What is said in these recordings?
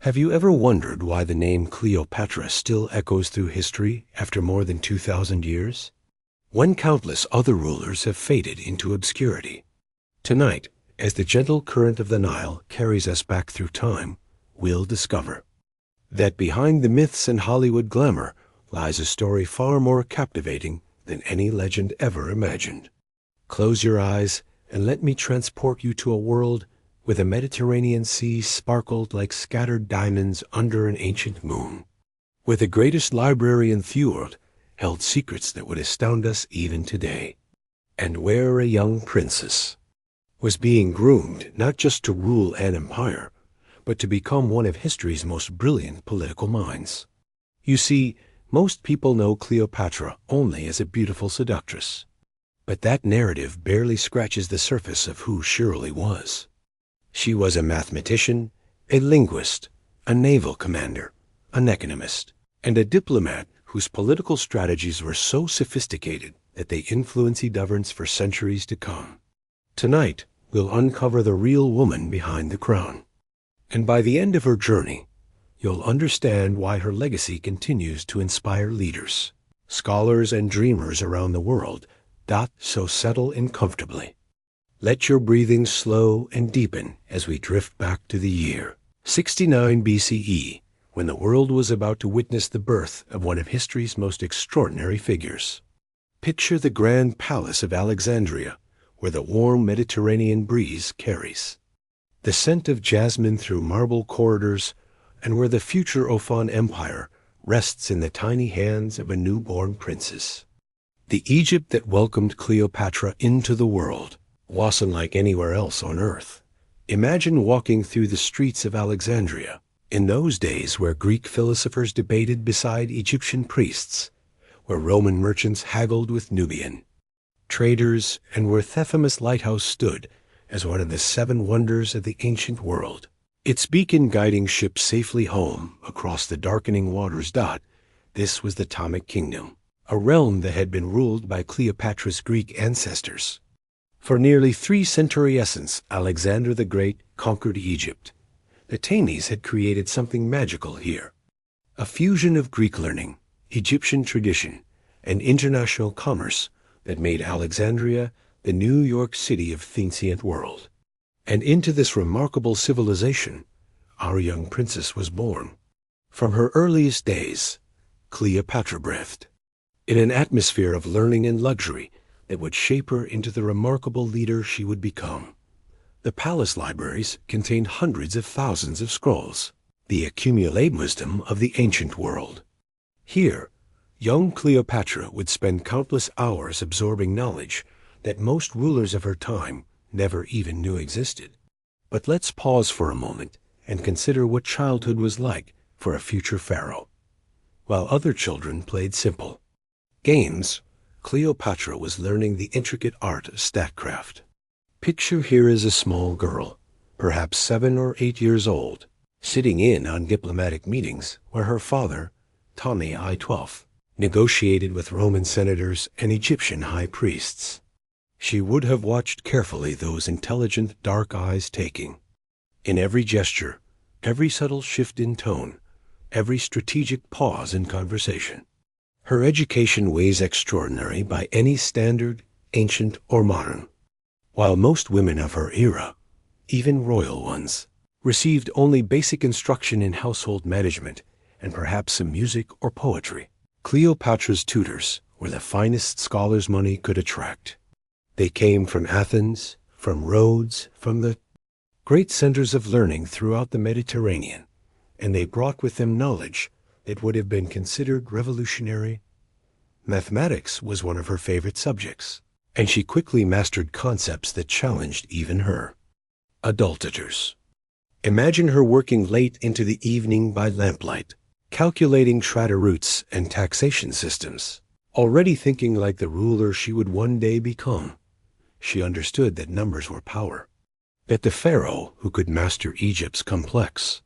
Have you ever wondered why the name Cleopatra still echoes through history after more than 2,000 years? When countless other rulers have faded into obscurity. Tonight, as the gentle current of the Nile carries us back through time, we'll discover that behind the myths and Hollywood glamour lies a story far more captivating than any legend ever imagined. Close your eyes and let me transport you to a world where the Mediterranean Sea sparkled like scattered diamonds under an ancient moon, where the greatest library in Fjord held secrets that would astound us even today, and where a young princess was being groomed not just to rule an empire, but to become one of history's most brilliant political minds. You see, most people know Cleopatra only as a beautiful seductress, but that narrative barely scratches the surface of who she really was. She was a mathematician, a linguist, a naval commander, an economist, and a diplomat whose political strategies were so sophisticated that they influenced governments for centuries to come. Tonight, we'll uncover the real woman behind the crown. And by the end of her journey, you'll understand why her legacy continues to inspire leaders, scholars, and dreamers around the world so settle in comfortably. Let your breathing slow and deepen as we drift back to the year 69 BCE, when the world was about to witness the birth of one of history's most extraordinary figures. Picture the grand palace of Alexandria, where the warm Mediterranean breeze carries the scent of jasmine through marble corridors, and where the future Ophon Empire rests in the tiny hands of a newborn princess. The Egypt that welcomed Cleopatra into the world wasn't like anywhere else on earth. Imagine walking through the streets of Alexandria, in those days where Greek philosophers debated beside Egyptian priests, where Roman merchants haggled with Nubian traders, and where Themis Lighthouse stood as one of the 7 wonders of the ancient world, its beacon guiding ships safely home across the darkening waters. This was the Ptolemaic Kingdom, a realm that had been ruled by Cleopatra's Greek ancestors. For nearly 3 centuries, Alexander the Great conquered Egypt. The Ptolemies had created something magical here, a fusion of Greek learning, Egyptian tradition, and international commerce that made Alexandria the New York City of the ancient world. And into this remarkable civilization, our young princess was born. From her earliest days, Cleopatra breathed in an atmosphere of learning and luxury that would shape her into the remarkable leader she would become. The palace libraries contained hundreds of thousands of scrolls, the accumulated wisdom of the ancient world. Here, young Cleopatra would spend countless hours absorbing knowledge that most rulers of her time never even knew existed. But let's pause for a moment and consider what childhood was like for a future pharaoh. While other children played simple games, Cleopatra was learning the intricate art of statecraft. Picture here is a small girl, perhaps 7 or 8 years old, sitting in on diplomatic meetings where her father, Antony I-12, negotiated with Roman senators and Egyptian high priests. She would have watched carefully those intelligent dark eyes taking in every gesture, every subtle shift in tone, every strategic pause in conversation. Her education weighs extraordinary by any standard, ancient or modern. While most women of her era, even royal ones, received only basic instruction in household management and perhaps some music or poetry, Cleopatra's tutors were the finest scholars money could attract. They came from Athens, from Rhodes, from the great centers of learning throughout the Mediterranean, and they brought with them knowledge that would have been considered revolutionary. Mathematics was one of her favorite subjects, and she quickly mastered concepts that challenged even her. Adultators. Imagine her working late into the evening by lamplight, calculating strata roots and taxation systems, already thinking like the ruler she would one day become. She understood that numbers were power, that the pharaoh who could master Egypt's complex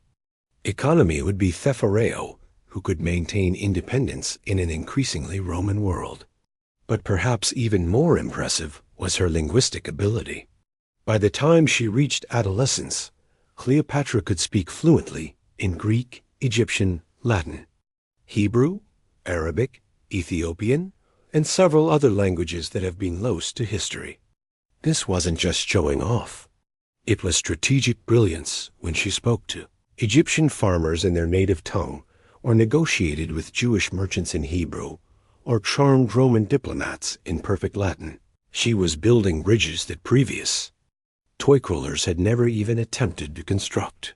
economy would be the pharaoh who could maintain independence in an increasingly Roman world. But perhaps even more impressive was her linguistic ability. By the time she reached adolescence, Cleopatra could speak fluently in Greek, Egyptian, Latin, Hebrew, Arabic, Ethiopian, and several other languages that have been lost to history. This wasn't just showing off. It was strategic brilliance when she spoke to Egyptian farmers in their native tongue, or negotiated with Jewish merchants in Hebrew, or charmed Roman diplomats in perfect Latin. She was building bridges that previous toy rulers had never even attempted to construct.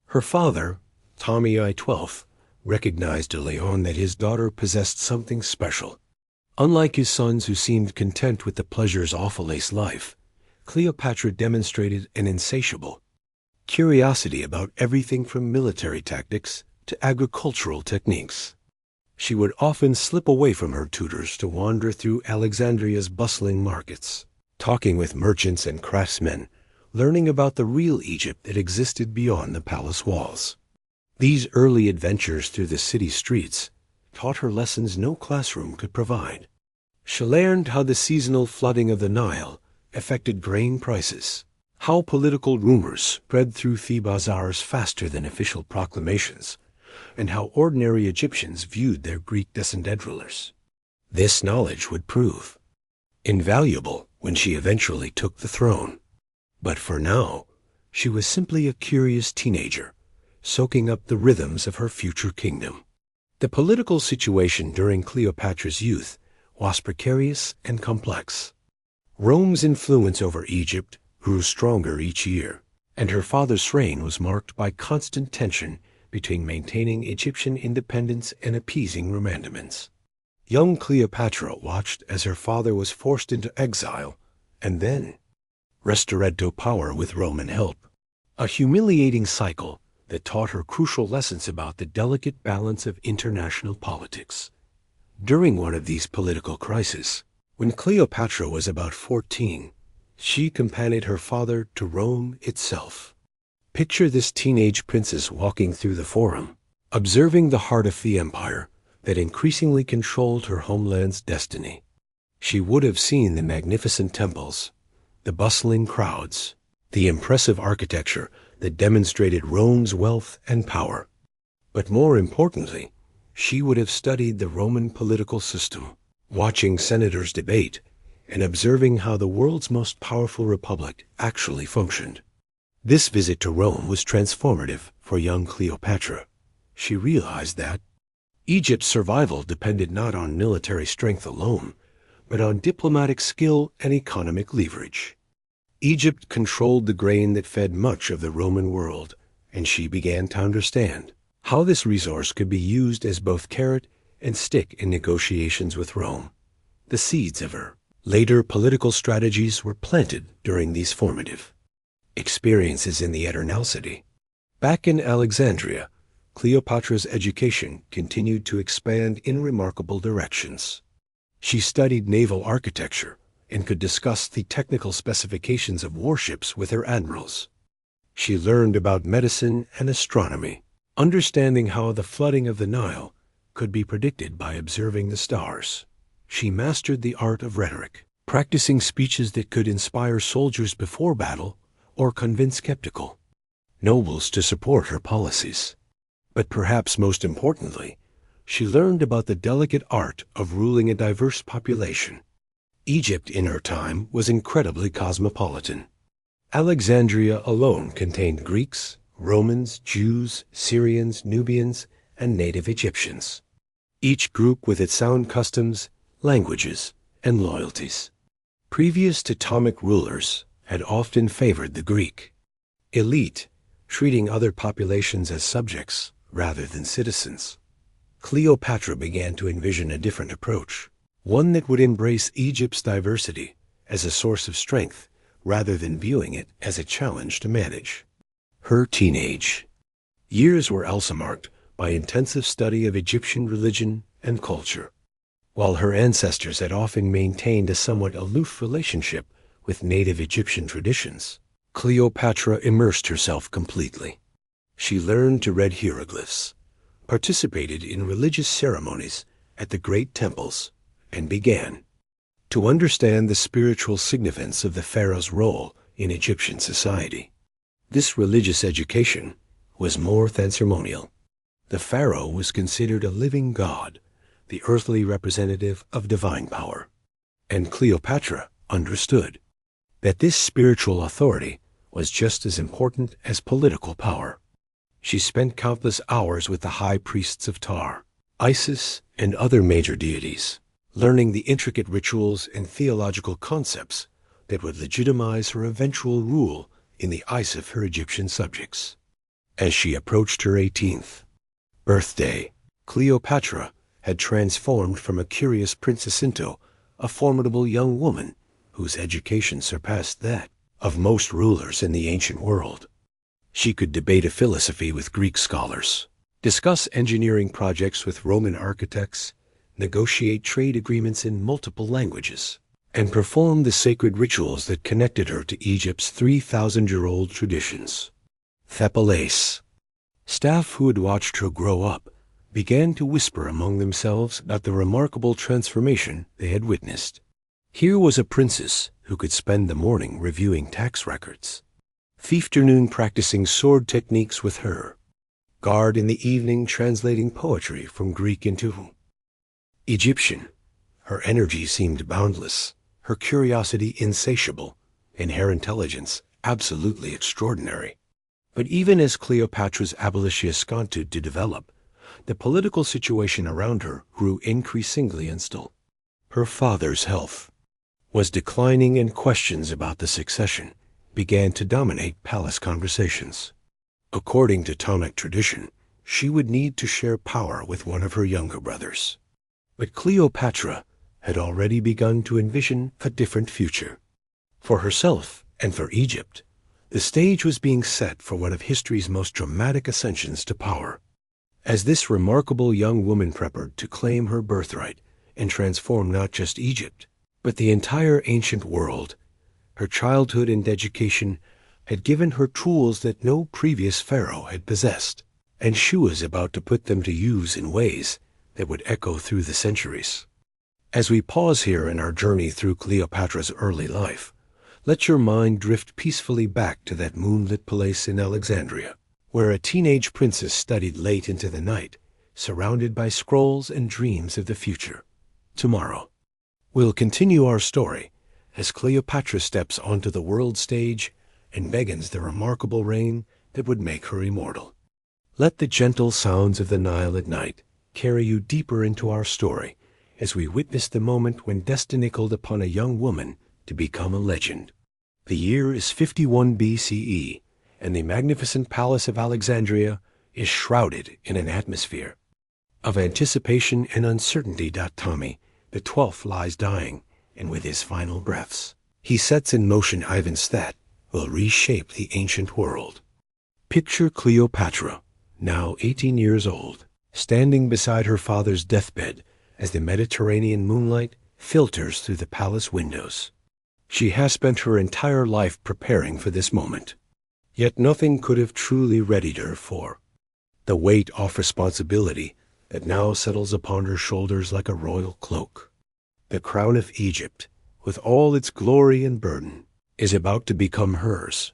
Her father, Ptolemy XII, recognized early on that his daughter possessed something special. Unlike his sons who seemed content with the pleasures of a lace life, Cleopatra demonstrated an insatiable curiosity about everything from military tactics to agricultural techniques. She would often slip away from her tutors to wander through Alexandria's bustling markets, talking with merchants and craftsmen, learning about the real Egypt that existed beyond the palace walls. These early adventures through the city streets taught her lessons no classroom could provide. She learned how the seasonal flooding of the Nile affected grain prices, how political rumors spread through the bazaars faster than official proclamations, and how ordinary Egyptians viewed their Greek descended rulers. This knowledge would prove invaluable when she eventually took the throne. But for now, she was simply a curious teenager, soaking up the rhythms of her future kingdom. The political situation during Cleopatra's youth was precarious and complex. Rome's influence over Egypt grew stronger each year, and her father's reign was marked by constant tension between maintaining Egyptian independence and appeasing Romandaments. Young Cleopatra watched as her father was forced into exile and then restored to power with Roman help, a humiliating cycle that taught her crucial lessons about the delicate balance of international politics. During one of these political crises, when Cleopatra was about 14, she accompanied her father to Rome itself. Picture this teenage princess walking through the Forum, observing the heart of the empire that increasingly controlled her homeland's destiny. She would have seen the magnificent temples, the bustling crowds, the impressive architecture that demonstrated Rome's wealth and power. But more importantly, she would have studied the Roman political system, watching senators debate and observing how the world's most powerful republic actually functioned. This visit to Rome was transformative for young Cleopatra. She realized that Egypt's survival depended not on military strength alone, but on diplomatic skill and economic leverage. Egypt controlled the grain that fed much of the Roman world, and she began to understand how this resource could be used as both carrot and stick in negotiations with Rome. The seeds of her later political strategies were planted during these formative experiences in the Eternal City. Back in Alexandria, Cleopatra's education continued to expand in remarkable directions. She studied naval architecture and could discuss the technical specifications of warships with her admirals. She learned about medicine and astronomy, understanding how the flooding of the Nile could be predicted by observing the stars. She mastered the art of rhetoric, practicing speeches that could inspire soldiers before battle or convince skeptical nobles to support her policies. But perhaps most importantly, she learned about the delicate art of ruling a diverse population. Egypt in her time was incredibly cosmopolitan. Alexandria alone contained Greeks, Romans, Jews, Syrians, Nubians, and native Egyptians, each group with its own customs, languages, and loyalties. Previous Ptolemaic rulers had often favored the Greek elite, treating other populations as subjects rather than citizens. Cleopatra began to envision a different approach, one that would embrace Egypt's diversity as a source of strength rather than viewing it as a challenge to manage. Her teenage years were also marked by intensive study of Egyptian religion and culture. While her ancestors had often maintained a somewhat aloof relationship with native Egyptian traditions, Cleopatra immersed herself completely. She learned to read hieroglyphs, participated in religious ceremonies at the great temples, and began to understand the spiritual significance of the pharaoh's role in Egyptian society. This religious education was more than ceremonial. The pharaoh was considered a living god, the earthly representative of divine power. And Cleopatra understood that this spiritual authority was just as important as political power. She spent countless hours with the high priests of Ptah, Isis, and other major deities, learning the intricate rituals and theological concepts that would legitimize her eventual rule in the eyes of her Egyptian subjects. As she approached her 18th birthday, Cleopatra had transformed from a curious princess into a formidable young woman whose education surpassed that of most rulers in the ancient world. She could debate a philosophy with Greek scholars, discuss engineering projects with Roman architects, negotiate trade agreements in multiple languages, and perform the sacred rituals that connected her to Egypt's 3,000-year-old traditions. Thepales. Staff who had watched her grow up began to whisper among themselves about the remarkable transformation they had witnessed. Here was a princess who could spend the morning reviewing tax records, the afternoon practicing sword techniques with her, guard in the evening translating poetry from Greek into Egyptian. Her energy seemed boundless, her curiosity insatiable, and her intelligence absolutely extraordinary. But even as Cleopatra's abolitionist continued to develop, the political situation around her grew increasingly unstable. Her father's health was declining, and questions about the succession began to dominate palace conversations. According to Ptolemaic tradition, she would need to share power with one of her younger brothers. But Cleopatra had already begun to envision a different future. For herself and for Egypt, the stage was being set for one of history's most dramatic ascensions to power. As this remarkable young woman prepared to claim her birthright and transform not just Egypt, but the entire ancient world, her childhood and education had given her tools that no previous pharaoh had possessed, and she was about to put them to use in ways that would echo through the centuries. As we pause here in our journey through Cleopatra's early life, let your mind drift peacefully back to that moonlit palace in Alexandria, where a teenage princess studied late into the night, surrounded by scrolls and dreams of the future. Tomorrow, we'll continue our story as Cleopatra steps onto the world stage and begins the remarkable reign that would make her immortal. Let the gentle sounds of the Nile at night carry you deeper into our story as we witness the moment when destiny called upon a young woman to become a legend. The year is 51 BCE, and the magnificent palace of Alexandria is shrouded in an atmosphere of anticipation and uncertainty. Ptolemy the 12th lies dying, and with his final breaths, he sets in motion events that will reshape the ancient world. Picture Cleopatra, now 18 years old, standing beside her father's deathbed as the Mediterranean moonlight filters through the palace windows. She has spent her entire life preparing for this moment, yet nothing could have truly readied her for the weight of responsibility that now settles upon her shoulders like a royal cloak. The crown of Egypt, with all its glory and burden, is about to become hers.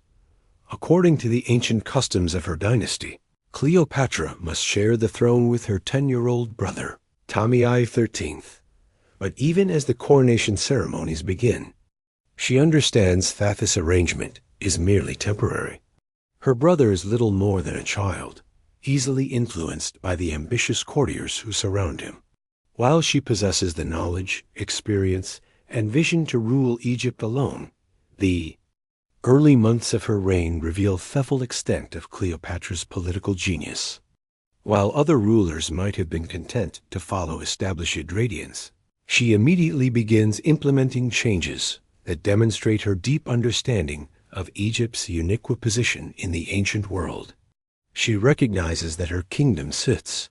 According to the ancient customs of her dynasty, Cleopatra must share the throne with her 10-year-old brother, Ptolemy XIII. But even as the coronation ceremonies begin, she understands that this arrangement is merely temporary. Her brother is little more than a child, easily influenced by the ambitious courtiers who surround him, while she possesses the knowledge, experience, and vision to rule Egypt alone. The early months of her reign reveal the full extent of Cleopatra's political genius. While other rulers might have been content to follow established gradients, she immediately begins implementing changes that demonstrate her deep understanding of Egypt's unique position in the ancient world. She recognizes that her kingdom sits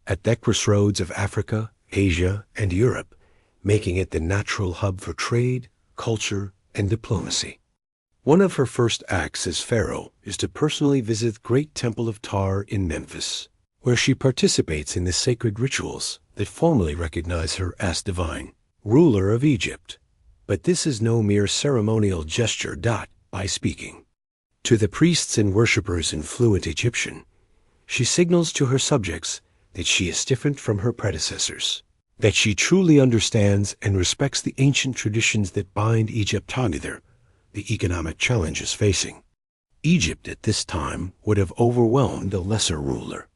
at the crossroads of Africa, Asia, and Europe, making it the natural hub for trade, culture, and diplomacy. One of her first acts as pharaoh is to personally visit the Great Temple of Ptah in Memphis, where she participates in the sacred rituals that formally recognize her as divine ruler of Egypt. But this is no mere ceremonial gesture. By speaking To the priests and worshippers in fluent Egyptian, she signals to her subjects that she is different from her predecessors, that she truly understands and respects the ancient traditions that bind Egypt together, the economic challenges facing. Egypt at this time would have overwhelmed a lesser ruler.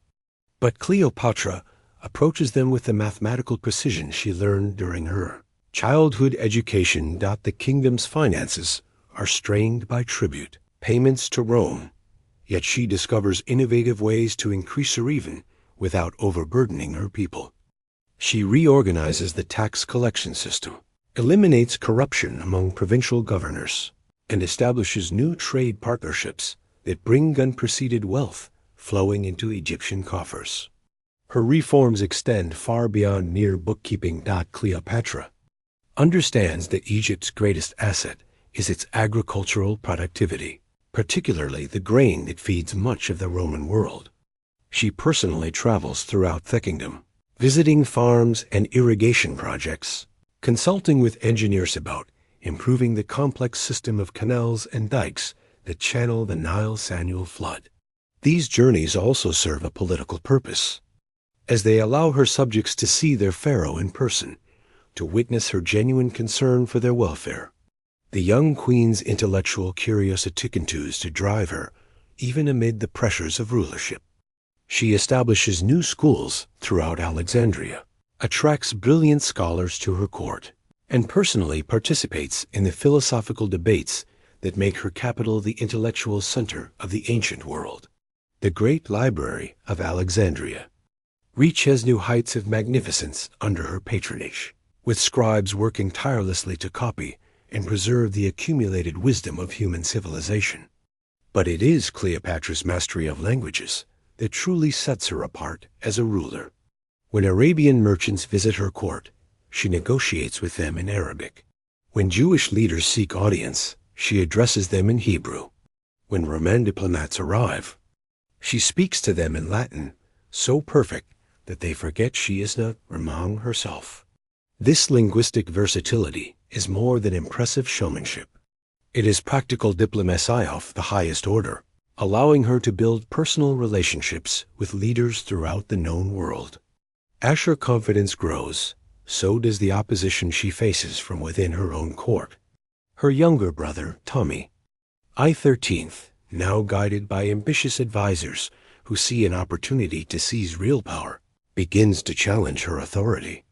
But Cleopatra approaches them with the mathematical precision she learned during her childhood education. The kingdom's finances are strained by tribute, payments to Rome, yet she discovers innovative ways to increase her even without overburdening her people. She reorganizes the tax collection system, eliminates corruption among provincial governors, and establishes new trade partnerships that bring unprecedented wealth flowing into Egyptian coffers. Her reforms extend far beyond mere bookkeeping. Cleopatra understands that Egypt's greatest asset is its agricultural productivity, particularly the grain that feeds much of the Roman world. She personally travels throughout the kingdom, visiting farms and irrigation projects, consulting with engineers about improving the complex system of canals and dikes that channel the Nile's annual flood. These journeys also serve a political purpose, as they allow her subjects to see their pharaoh in person, to witness her genuine concern for their welfare. The young queen's intellectual curiosity continues to drive her, even amid the pressures of rulership. She establishes new schools throughout Alexandria, attracts brilliant scholars to her court, and personally participates in the philosophical debates that make her capital the intellectual center of the ancient world. The great library of Alexandria reaches new heights of magnificence under her patronage, with scribes working tirelessly to copy and preserve the accumulated wisdom of human civilization. But it is Cleopatra's mastery of languages that truly sets her apart as a ruler. When Arabian merchants visit her court, she negotiates with them in Arabic. When Jewish leaders seek audience, she addresses them in Hebrew. When Roman diplomats arrive, she speaks to them in Latin, so perfect that they forget she is not Roman herself. This linguistic versatility is more than impressive showmanship. It is practical diplomacy of the highest order, allowing her to build personal relationships with leaders throughout the known world. As her confidence grows, so does the opposition she faces from within her own court. Her younger brother, Ptolemy, I-13, now guided by ambitious advisors who see an opportunity to seize real power, begins to challenge her authority.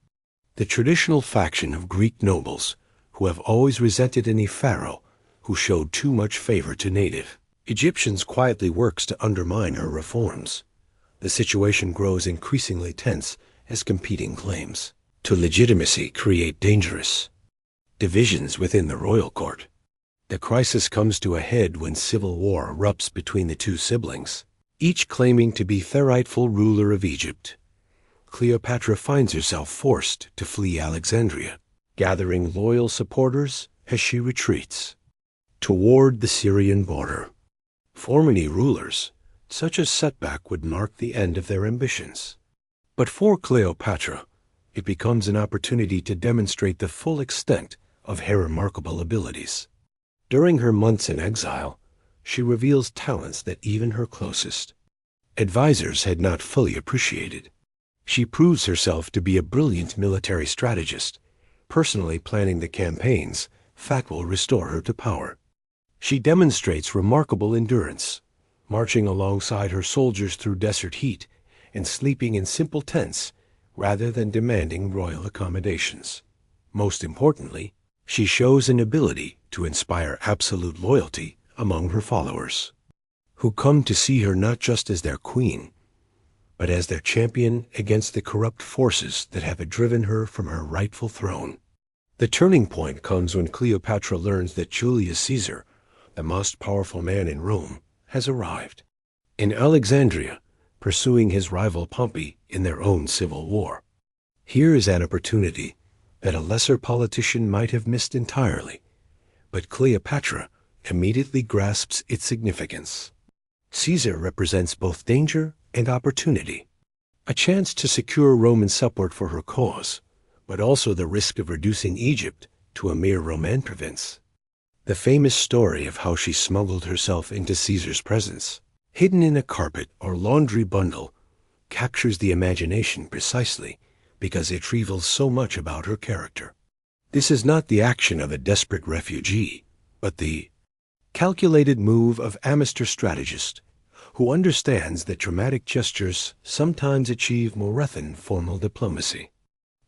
The traditional faction of Greek nobles, who have always resented any pharaoh who showed too much favor to native Egyptians, quietly works to undermine her reforms. The situation grows increasingly tense as competing claims to legitimacy create dangerous divisions within the royal court. The crisis comes to a head when civil war erupts between the two siblings, each claiming to be the rightful ruler of Egypt. Cleopatra finds herself forced to flee Alexandria, gathering loyal supporters as she retreats toward the Syrian border. For many rulers, such a setback would mark the end of their ambitions. But for Cleopatra, it becomes an opportunity to demonstrate the full extent of her remarkable abilities. During her months in exile, she reveals talents that even her closest advisors had not fully appreciated. She proves herself to be a brilliant military strategist, personally planning the campaigns that will restore her to power. She demonstrates remarkable endurance, marching alongside her soldiers through desert heat and sleeping in simple tents rather than demanding royal accommodations. Most importantly, she shows an ability to inspire absolute loyalty among her followers, who come to see her not just as their queen, but as their champion against the corrupt forces that have driven her from her rightful throne. The turning point comes when Cleopatra learns that Julius Caesar, the most powerful man in Rome, has arrived in Alexandria, pursuing his rival Pompey in their own civil war. Here is an opportunity that a lesser politician might have missed entirely, but Cleopatra immediately grasps its significance. Caesar represents both danger and opportunity, a chance to secure Roman support for her cause, but also the risk of reducing Egypt to a mere Roman province. The famous story of how she smuggled herself into Caesar's presence, hidden in a carpet or laundry bundle, captures the imagination precisely because it reveals so much about her character. This is not the action of a desperate refugee, but the calculated move of amateur strategist who understands that dramatic gestures sometimes achieve more than formal diplomacy.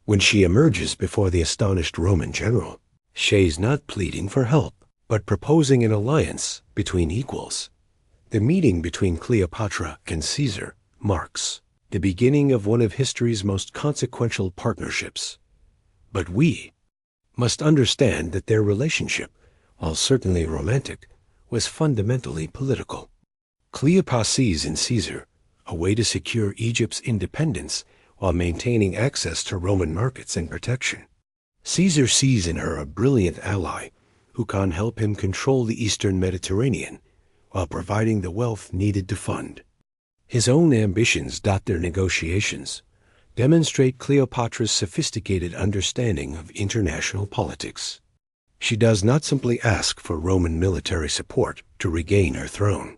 When she emerges before the astonished Roman general, she's not pleading for help, but proposing an alliance between equals. The meeting between Cleopatra and Caesar marks the beginning of one of history's most consequential partnerships. But we must understand that their relationship, while certainly romantic, was fundamentally political. Cleopatra sees in Caesar a way to secure Egypt's independence while maintaining access to Roman markets and protection. Caesar sees in her a brilliant ally who can help him control the eastern Mediterranean while providing the wealth needed to fund. His own ambitions dot their negotiations, demonstrate Cleopatra's sophisticated understanding of international politics. She does not simply ask for Roman military support to regain her throne.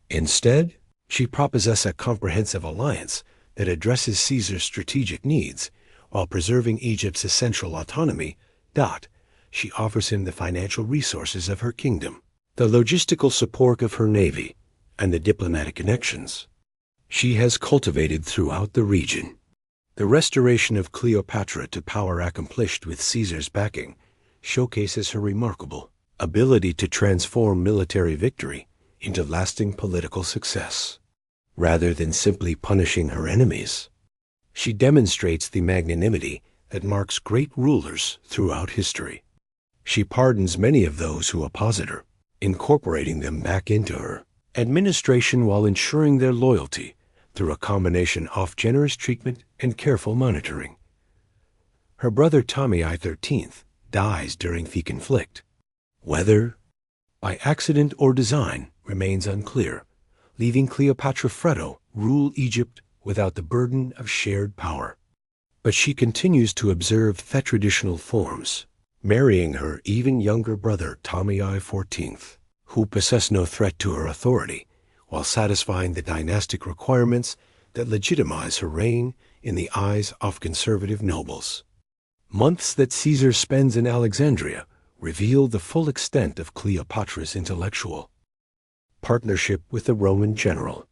Instead, she proposes a comprehensive alliance that addresses Caesar's strategic needs while preserving Egypt's essential autonomy. She offers him the financial resources of her kingdom, the logistical support of her navy, and the diplomatic connections she has cultivated throughout the region. The restoration of Cleopatra to power accomplished with Caesar's backing showcases her remarkable ability to transform military victory into lasting political success. Rather than simply punishing her enemies, she demonstrates the magnanimity that marks great rulers throughout history. She pardons many of those who opposite her, incorporating them back into her administration while ensuring their loyalty through a combination of generous treatment and careful monitoring. Her brother Antony XIII dies during the conflict. Whether by accident or design remains unclear, leaving Cleopatra Pharaoh rule Egypt without the burden of shared power. But she continues to observe the traditional forms, marrying her even younger brother Antony XIV, who possessed no threat to her authority, while satisfying the dynastic requirements that legitimize her reign in the eyes of conservative nobles. Months that Caesar spends in Alexandria reveal the full extent of Cleopatra's intellectual partnership with the Roman general.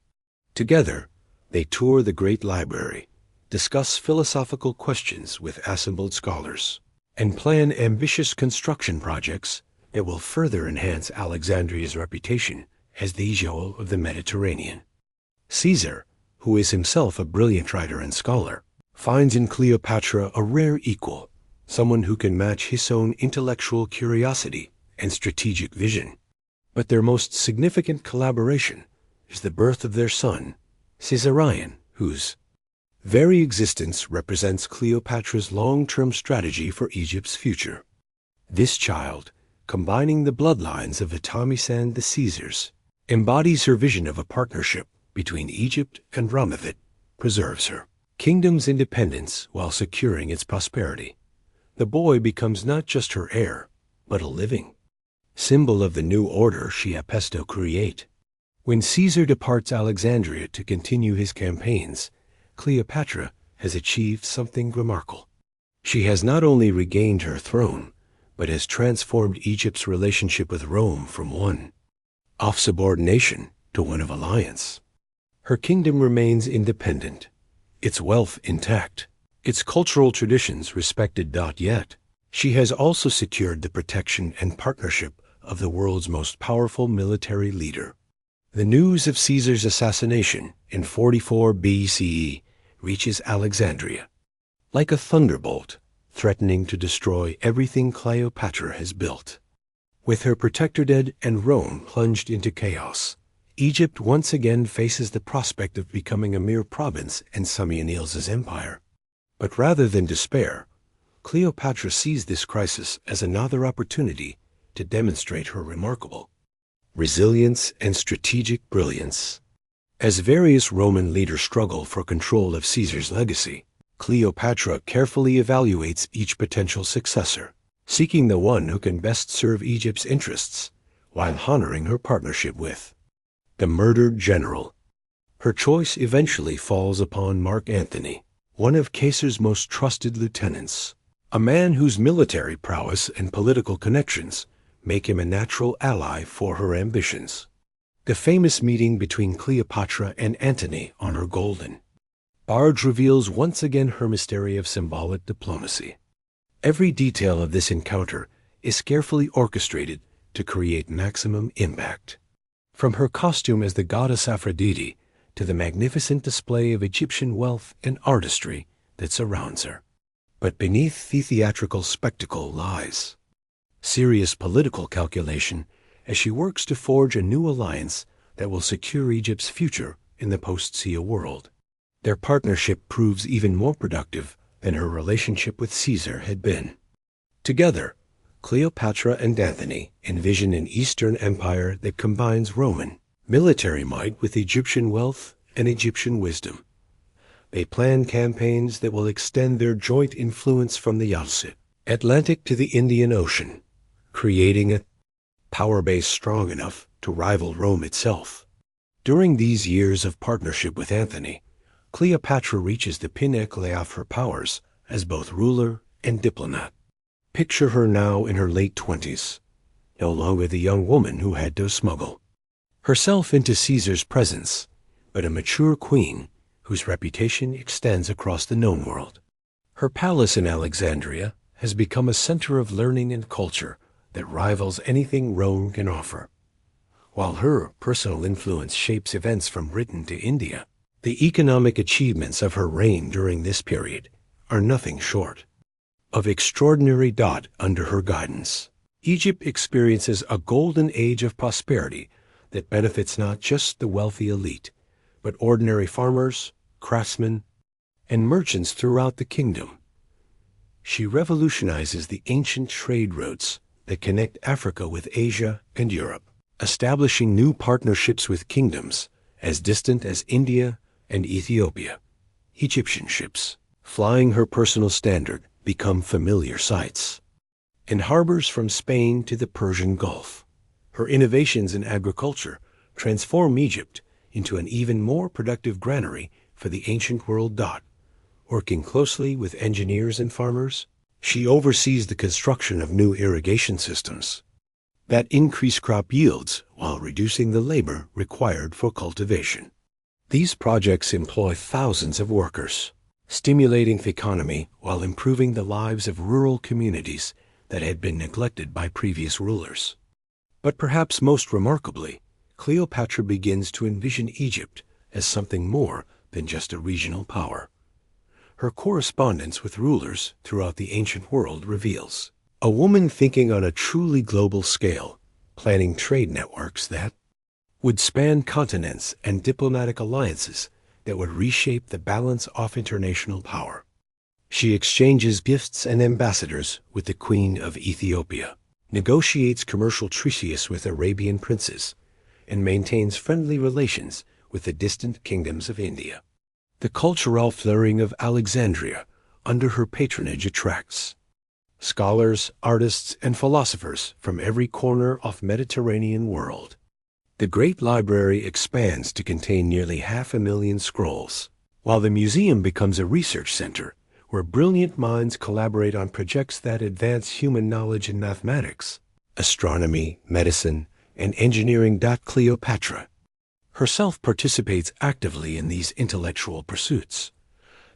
Together, they tour the great library, discuss philosophical questions with assembled scholars, and plan ambitious construction projects that will further enhance Alexandria's reputation as the jewel of the Mediterranean. Caesar, who is himself a brilliant writer and scholar, finds in Cleopatra a rare equal, someone who can match his own intellectual curiosity and strategic vision. But their most significant collaboration is the birth of their son, Caesarion, whose very existence represents Cleopatra's long-term strategy for Egypt's future. This child, combining the bloodlines of the Ptolemies and the Caesars, embodies her vision of a partnership between Egypt and Ramavit, preserves her kingdom's independence while securing its prosperity. The boy becomes not just her heir, but a living symbol of the new order she hopes to create. When Caesar departs Alexandria to continue his campaigns, Cleopatra has achieved something remarkable. She has not only regained her throne, but has transformed Egypt's relationship with Rome from one of subordination to one of alliance. Her kingdom remains independent, its wealth intact, its cultural traditions respected. Yet, she has also secured the protection and partnership of the world's most powerful military leader. The news of Caesar's assassination in 44 BCE reaches Alexandria like a thunderbolt, threatening to destroy everything Cleopatra has built. With her protector dead and Rome plunged into chaos, Egypt once again faces the prospect of becoming a mere province in Samianil's empire. But rather than despair, Cleopatra sees this crisis as another opportunity to demonstrate her remarkable resilience and strategic brilliance. As various Roman leaders struggle for control of Caesar's legacy, Cleopatra carefully evaluates each potential successor, seeking the one who can best serve Egypt's interests while honoring her partnership with the murdered general. Her choice eventually falls upon Mark Antony, one of Caesar's most trusted lieutenants, a man whose military prowess and political connections make him a natural ally for her ambitions. The famous meeting between Cleopatra and Antony on her golden barge reveals once again her mystery of symbolic diplomacy. Every detail of this encounter is carefully orchestrated to create maximum impact. From her costume as the goddess Aphrodite to the magnificent display of Egyptian wealth and artistry that surrounds her. But beneath the theatrical spectacle lies serious political calculation as she works to forge a new alliance that will secure Egypt's future in the post-Sia world. Their partnership proves even more productive than her relationship with Caesar had been. Together, Cleopatra and Antony envision an Eastern empire that combines Roman military might with Egyptian wealth and Egyptian wisdom. They plan campaigns that will extend their joint influence from the Yangtze Atlantic to the Indian Ocean, creating a power base strong enough to rival Rome itself. During these years of partnership with Antony, Cleopatra reaches the pinnacle of her powers as both ruler and diplomat. Picture her now in her late 20s, no longer the young woman who had to smuggle herself into Caesar's presence, but a mature queen whose reputation extends across the known world. Her palace in Alexandria has become a center of learning and culture that rivals anything Rome can offer. While her personal influence shapes events from Britain to India, the economic achievements of her reign during this period are nothing short of extraordinary. Under her guidance, Egypt experiences a golden age of prosperity that benefits not just the wealthy elite, but ordinary farmers, craftsmen, and merchants throughout the kingdom. She revolutionizes the ancient trade routes that connect Africa with Asia and Europe, establishing new partnerships with kingdoms as distant as India and Ethiopia. Egyptian ships, flying her personal standard, become familiar sights. In harbors from Spain to the Persian Gulf, her innovations in agriculture transform Egypt into an even more productive granary for the ancient world. Working closely with engineers and farmers, she oversees the construction of new irrigation systems that increase crop yields while reducing the labor required for cultivation. These projects employ thousands of workers, stimulating the economy while improving the lives of rural communities that had been neglected by previous rulers. But perhaps most remarkably, Cleopatra begins to envision Egypt as something more than just a regional power. Her correspondence with rulers throughout the ancient world reveals a woman thinking on a truly global scale, planning trade networks that would span continents and diplomatic alliances that would reshape the balance of international power. She exchanges gifts and ambassadors with the Queen of Ethiopia, negotiates commercial treaties with Arabian princes, and maintains friendly relations with the distant kingdoms of India. The cultural flurrying of Alexandria under her patronage attracts scholars, artists, and philosophers from every corner of the Mediterranean world. The Great Library expands to contain nearly 500,000 scrolls, while the museum becomes a research center where brilliant minds collaborate on projects that advance human knowledge in mathematics, astronomy, medicine, and engineering. Cleopatra herself participates actively in these intellectual pursuits,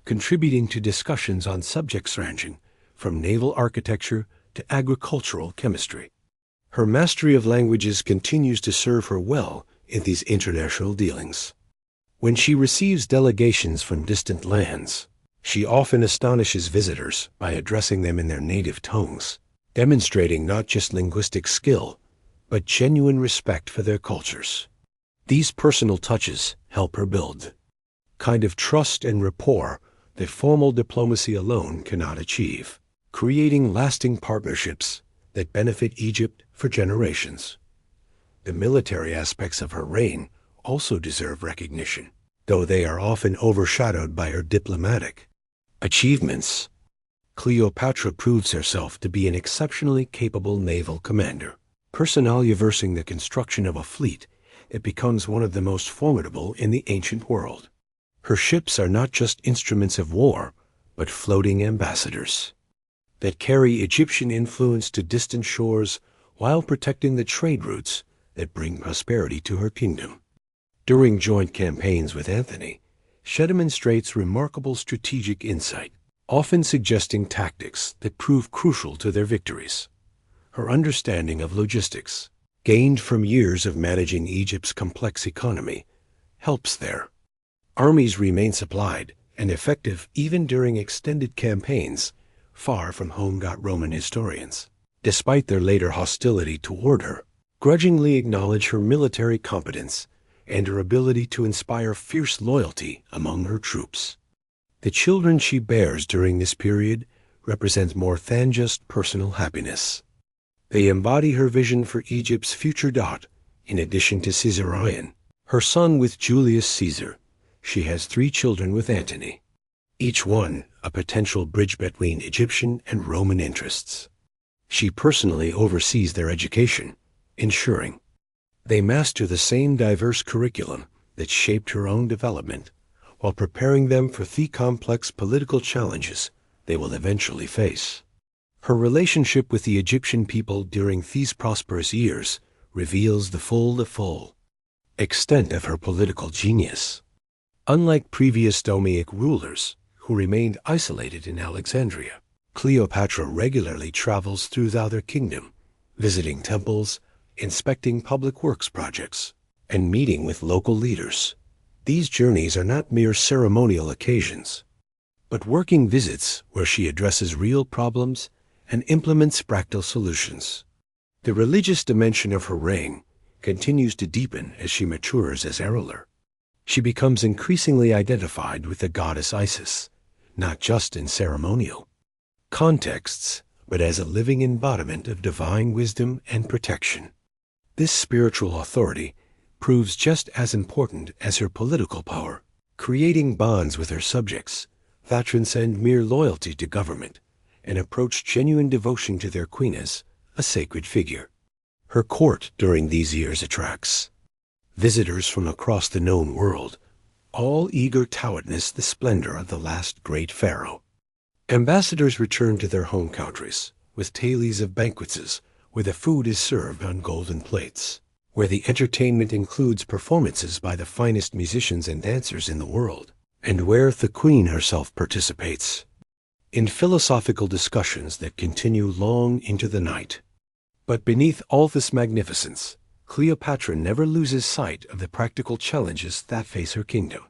contributing to discussions on subjects ranging from naval architecture to agricultural chemistry. Her mastery of languages continues to serve her well in these international dealings. When she receives delegations from distant lands, she often astonishes visitors by addressing them in their native tongues, demonstrating not just linguistic skill, but genuine respect for their cultures. These personal touches help her build kind of trust and rapport that formal diplomacy alone cannot achieve, creating lasting partnerships that benefit Egypt for generations. The military aspects of her reign also deserve recognition, though they are often overshadowed by her diplomatic achievements. Cleopatra proves herself to be an exceptionally capable naval commander. Personally overseeing the construction of a fleet, it becomes one of the most formidable in the ancient world. Her ships are not just instruments of war, but floating ambassadors that carry Egyptian influence to distant shores while protecting the trade routes that bring prosperity to her kingdom. During joint campaigns with Antony, she demonstrates remarkable strategic insight, often suggesting tactics that prove crucial to their victories. Her understanding of logistics, gained from years of managing Egypt's complex economy, helps there. Armies remain supplied and effective even during extended campaigns, far from home-got Roman historians, despite their later hostility toward her, grudgingly acknowledge her military competence and her ability to inspire fierce loyalty among her troops. The children she bears during this period represent more than just personal happiness. They embody her vision for Egypt's future. In addition to Caesarion, her son with Julius Caesar, she has 3 children with Antony, each one a potential bridge between Egyptian and Roman interests. She personally oversees their education, ensuring they master the same diverse curriculum that shaped her own development, while preparing them for the complex political challenges they will eventually face. Her relationship with the Egyptian people during these prosperous years reveals the full extent of her political genius. Unlike previous Ptolemaic rulers, who remained isolated in Alexandria, Cleopatra regularly travels throughout their kingdom, visiting temples, inspecting public works projects, and meeting with local leaders. These journeys are not mere ceremonial occasions, but working visits where she addresses real problems and implements practical solutions. The religious dimension of her reign continues to deepen as she matures as a ruler. She becomes increasingly identified with the goddess Isis, not just in ceremonial contexts, but as a living embodiment of divine wisdom and protection. This spiritual authority proves just as important as her political power, creating bonds with her subjects that transcend mere loyalty to government and approach genuine devotion to their queen as a sacred figure. Her court during these years attracts visitors from across the known world, all eager to witness the splendor of the last great pharaoh. Ambassadors return to their home countries with tales of banquets where the food is served on golden plates, where the entertainment includes performances by the finest musicians and dancers in the world, and where the queen herself participates in philosophical discussions that continue long into the night. But beneath all this magnificence, Cleopatra never loses sight of the practical challenges that face her kingdom.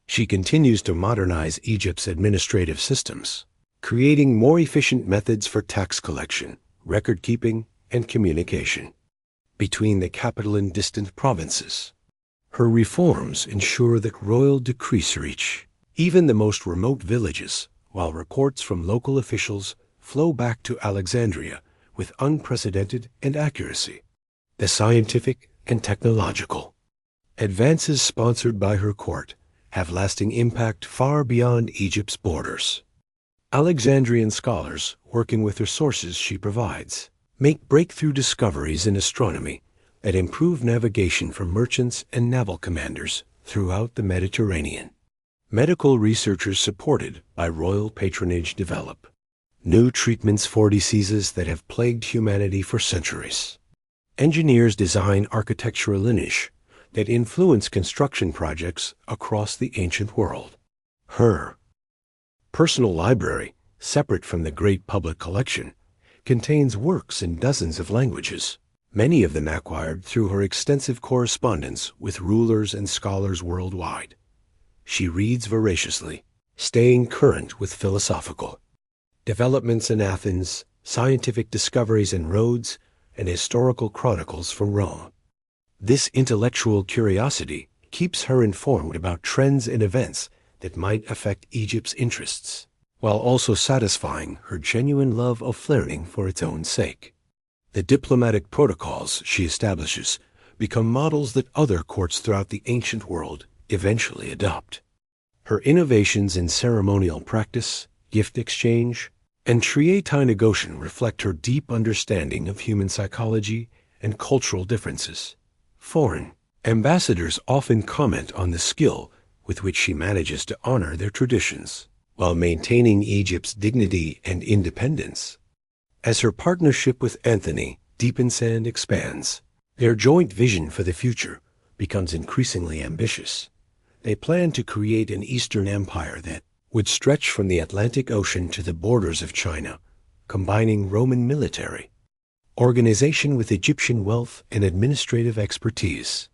She continues to modernize Egypt's administrative systems, creating more efficient methods for tax collection, record-keeping, and communication between the capital and distant provinces. Her reforms ensure that royal decrees reach even the most remote villages, while reports from local officials flow back to Alexandria with unprecedented and accuracy. The scientific and technological advances sponsored by her court have lasting impact far beyond Egypt's borders. Alexandrian scholars, working with the sources she provides, make breakthrough discoveries in astronomy that improve navigation for merchants and naval commanders throughout the Mediterranean. Medical researchers supported by royal patronage develop new treatments for diseases that have plagued humanity for centuries. Engineers design architectural lineage that influence construction projects across the ancient world. Her personal library, separate from the great public collection, contains works in dozens of languages, many of them acquired through her extensive correspondence with rulers and scholars worldwide. She reads voraciously, staying current with philosophical developments in Athens, scientific discoveries in Rhodes, and historical chronicles from Rome. This intellectual curiosity keeps her informed about trends and events that might affect Egypt's interests, while also satisfying her genuine love of flirting for its own sake. The diplomatic protocols she establishes become models that other courts throughout the ancient world eventually adopt. Her innovations in ceremonial practice, gift exchange, and Trier-Negocian reflect her deep understanding of human psychology and cultural differences. Foreign ambassadors often comment on the skill with which she manages to honor their traditions, while maintaining Egypt's dignity and independence. As her partnership with Antony deepens and expands, their joint vision for the future becomes increasingly ambitious. They plan to create an Eastern empire that would stretch from the Atlantic Ocean to the borders of China, combining Roman military organization with Egyptian wealth and administrative expertise.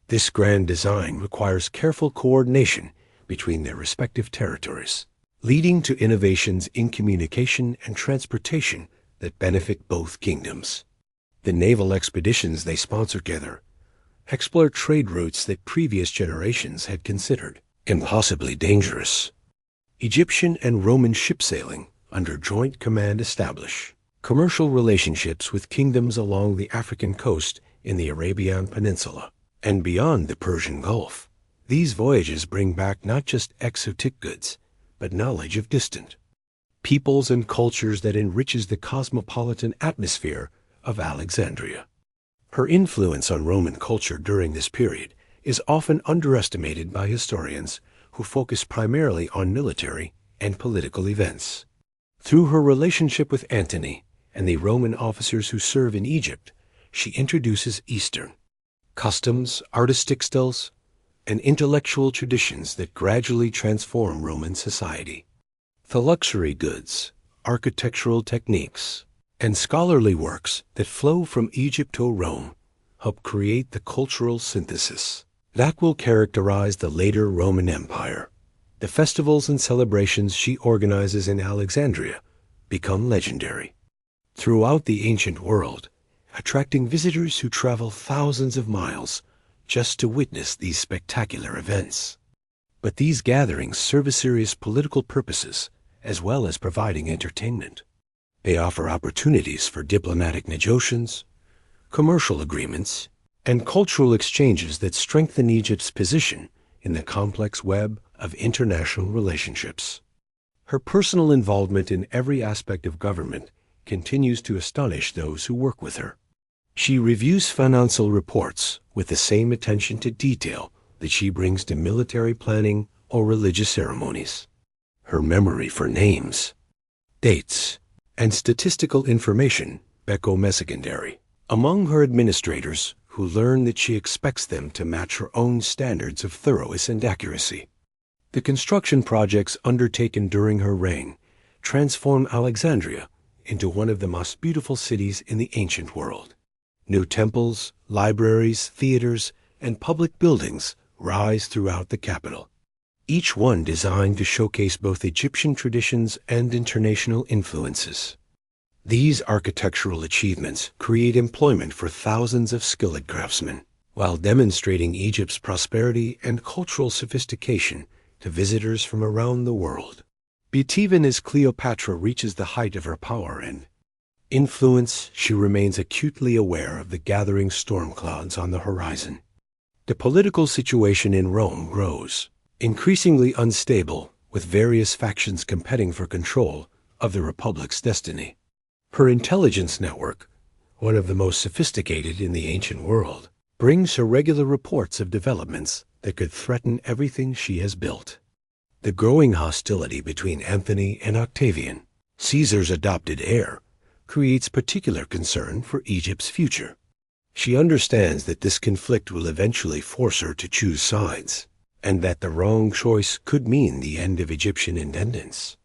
This grand design requires careful coordination between their respective territories, leading to innovations in communication and transportation that benefit both kingdoms. The naval expeditions they sponsor together explore trade routes that previous generations had considered impossibly dangerous. Egyptian and Roman ship sailing under joint command establish commercial relationships with kingdoms along the African coast in the Arabian Peninsula and beyond the Persian Gulf. These voyages bring back not just exotic goods, but knowledge of distant peoples and cultures that enriches the cosmopolitan atmosphere of Alexandria. Her influence on Roman culture during this period is often underestimated by historians who focus primarily on military and political events. Through her relationship with Antony and the Roman officers who serve in Egypt, she introduces Eastern customs, artistic styles, and intellectual traditions that gradually transform Roman society. The luxury goods, architectural techniques, and scholarly works that flow from Egypt to Rome help create the cultural synthesis that will characterize the later Roman Empire. The festivals and celebrations she organizes in Alexandria become legendary throughout the ancient world, attracting visitors who travel thousands of miles just to witness these spectacular events. But these gatherings serve serious political purposes as well as providing entertainment. They offer opportunities for diplomatic negotiations, commercial agreements, and cultural exchanges that strengthen Egypt's position in the complex web of international relationships. Her personal involvement in every aspect of government continues to astonish those who work with her. She reviews financial reports with the same attention to detail that she brings to military planning or religious ceremonies. Her memory for names, dates, and statistical information become secondary among her administrators, who learn that she expects them to match her own standards of thoroughness and accuracy. The construction projects undertaken during her reign transform Alexandria into one of the most beautiful cities in the ancient world. New temples, libraries, theaters, and public buildings rise throughout the capital, each one designed to showcase both Egyptian traditions and international influences. These architectural achievements create employment for thousands of skilled craftsmen, while demonstrating Egypt's prosperity and cultural sophistication to visitors from around the world. But even as Cleopatra reaches the height of her power and influence, she remains acutely aware of the gathering storm clouds on the horizon. The political situation in Rome grows increasingly unstable, with various factions competing for control of the Republic's destiny. Her intelligence network, one of the most sophisticated in the ancient world, brings her regular reports of developments that could threaten everything she has built. The growing hostility between Antony and Octavian, Caesar's adopted heir, creates particular concern for Egypt's future. She understands that this conflict will eventually force her to choose sides, and that the wrong choice could mean the end of Egyptian independence.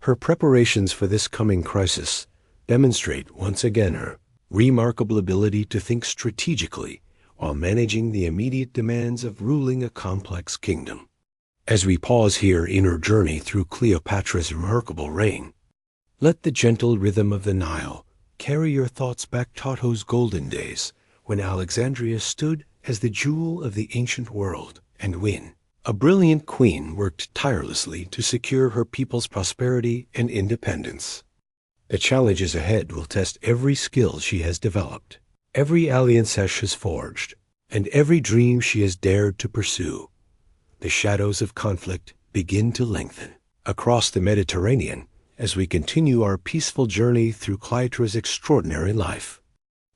Her preparations for this coming crisis demonstrate once again her remarkable ability to think strategically while managing the immediate demands of ruling a complex kingdom. As we pause here in her journey through Cleopatra's remarkable reign, let the gentle rhythm of the Nile carry your thoughts back to Tato's golden days, when Alexandria stood as the jewel of the ancient world, and when a brilliant queen worked tirelessly to secure her people's prosperity and independence. The challenges ahead will test every skill she has developed, every alliance she has forged, and every dream she has dared to pursue. The shadows of conflict begin to lengthen across the Mediterranean as we continue our peaceful journey through Cleopatra's extraordinary life.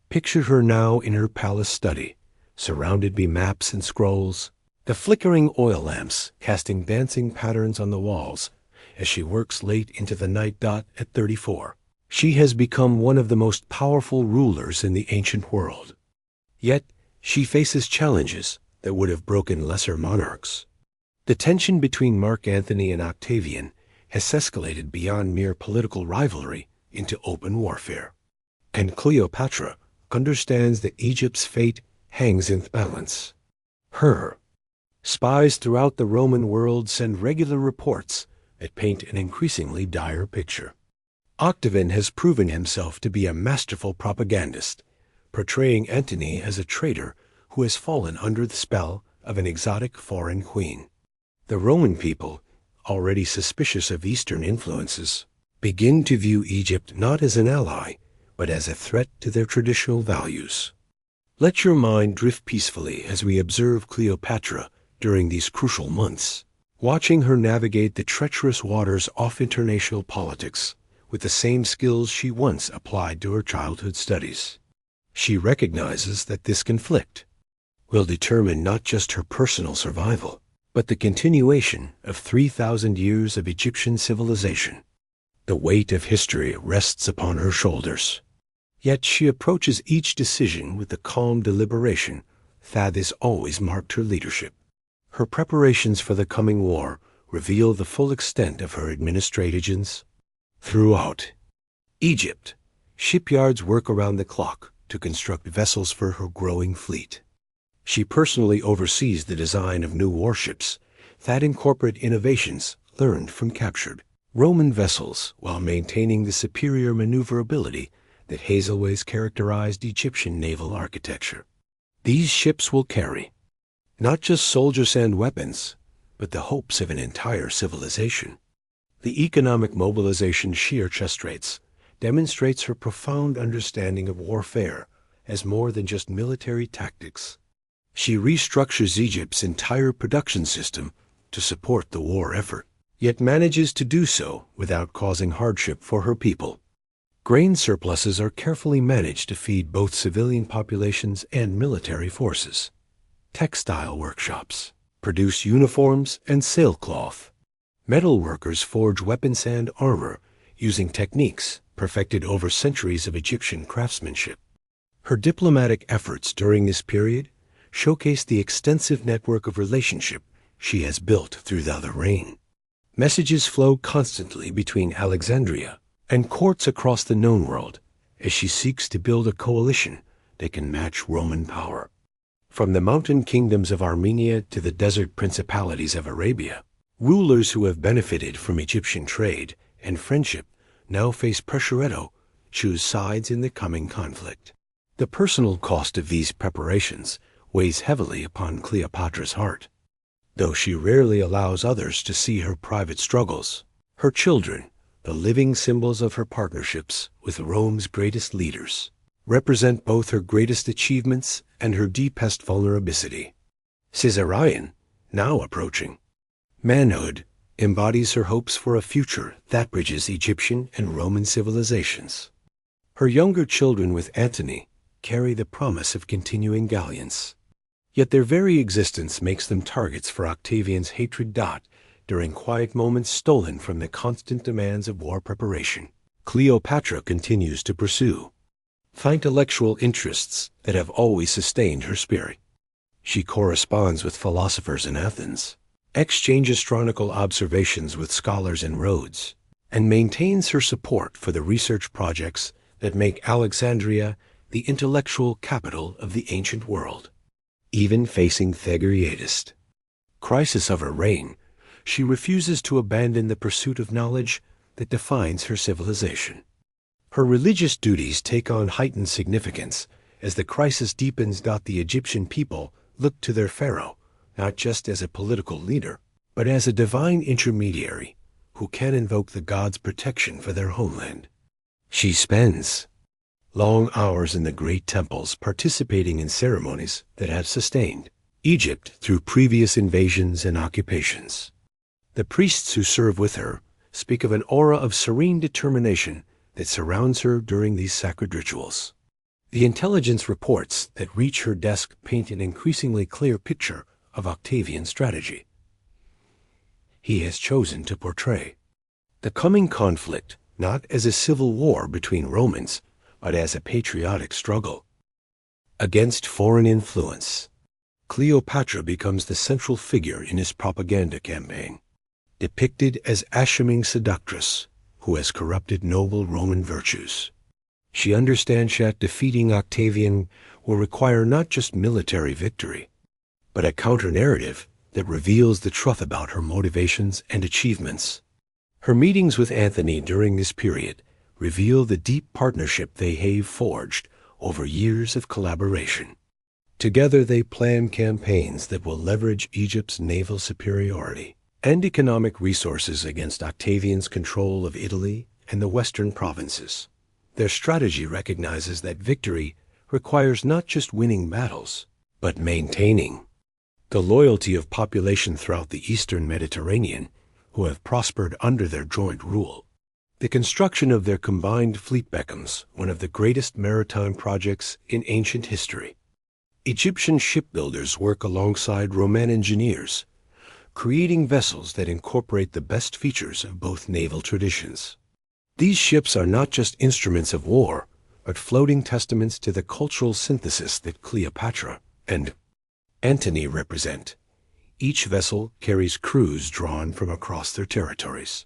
Picture her now in her palace study, surrounded by maps and scrolls, the flickering oil lamps casting dancing patterns on the walls as she works late into the night. At 34, she has become one of the most powerful rulers in the ancient world. Yet, she faces challenges that would have broken lesser monarchs. The tension between Mark Antony and Octavian has escalated beyond mere political rivalry into open warfare. And Cleopatra understands that Egypt's fate hangs in the balance. Her spies throughout the Roman world send regular reports that paint an increasingly dire picture. Octavian has proven himself to be a masterful propagandist, portraying Antony as a traitor who has fallen under the spell of an exotic foreign queen. The Roman people, already suspicious of Eastern influences, begin to view Egypt not as an ally, but as a threat to their traditional values. Let your mind drift peacefully as we observe Cleopatra during these crucial months, watching her navigate the treacherous waters of international politics with the same skills she once applied to her childhood studies. She recognizes that this conflict will determine not just her personal survival, but the continuation of 3,000 years of Egyptian civilization. The weight of history rests upon her shoulders. Yet she approaches each decision with the calm deliberation that has always marked her leadership. Her preparations for the coming war reveal the full extent of her administrations. Throughout Egypt, shipyards work around the clock to construct vessels for her growing fleet. She personally oversees the design of new warships that incorporate innovations learned from captured Roman vessels while maintaining the superior maneuverability that has always characterized Egyptian naval architecture. These ships will carry not just soldiers and weapons, but the hopes of an entire civilization. The economic mobilization she orchestrates demonstrates her profound understanding of warfare as more than just military tactics. She restructures Egypt's entire production system to support the war effort, yet manages to do so without causing hardship for her people. Grain surpluses are carefully managed to feed both civilian populations and military forces. Textile workshops produce uniforms and sailcloth. Metal workers forge weapons and armor using techniques perfected over centuries of Egyptian craftsmanship. Her diplomatic efforts during this period showcase the extensive network of relationship she has built through the reign. Messages flow constantly between Alexandria and courts across the known world as she seeks to build a coalition that can match Roman power. From the mountain kingdoms of Armenia to the desert principalities of Arabia, rulers who have benefited from Egyptian trade and friendship now face pressure to choose sides in the coming conflict. The personal cost of these preparations weighs heavily upon Cleopatra's heart. Though she rarely allows others to see her private struggles, her children, the living symbols of her partnerships with Rome's greatest leaders, represent both her greatest achievements and her deepest vulnerability. Caesarion, now approaching manhood, embodies her hopes for a future that bridges Egyptian and Roman civilizations. Her younger children with Antony carry the promise of continuing dalliance. Yet their very existence makes them targets for Octavian's hatred. During quiet moments stolen from the constant demands of war preparation, Cleopatra continues to pursue intellectual interests that have always sustained her spirit. She corresponds with philosophers in Athens, exchanges astronomical observations with scholars in Rhodes, and maintains her support for the research projects that make Alexandria the intellectual capital of the ancient world. Even facing the crisis of her reign, she refuses to abandon the pursuit of knowledge that defines her civilization. Her religious duties take on heightened significance as the crisis deepens. The Egyptian people look to their pharaoh not just as a political leader, but as a divine intermediary who can invoke the god's protection for their homeland. She spends long hours in the great temples participating in ceremonies that have sustained Egypt through previous invasions and occupations. The priests who serve with her speak of an aura of serene determination that surrounds her during these sacred rituals. The intelligence reports that reach her desk paint an increasingly clear picture of Octavian's strategy. He has chosen to portray the coming conflict not as a civil war between Romans, but as a patriotic struggle against foreign influence. Cleopatra becomes the central figure in his propaganda campaign, depicted as a scheming seductress who has corrupted noble Roman virtues. She understands that defeating Octavian will require not just military victory, but a counter-narrative that reveals the truth about her motivations and achievements. Her meetings with Antony during this period reveal the deep partnership they have forged over years of collaboration. Together they plan campaigns that will leverage Egypt's naval superiority and economic resources against Octavian's control of Italy and the western provinces. Their strategy recognizes that victory requires not just winning battles, but maintaining the loyalty of population throughout the eastern Mediterranean who have prospered under their joint rule. The construction of their combined fleet becomes one of the greatest maritime projects in ancient history. Egyptian shipbuilders work alongside Roman engineers, creating vessels that incorporate the best features of both naval traditions. These ships are not just instruments of war, but floating testaments to the cultural synthesis that Cleopatra and Antony represent. Each vessel carries crews drawn from across their territories.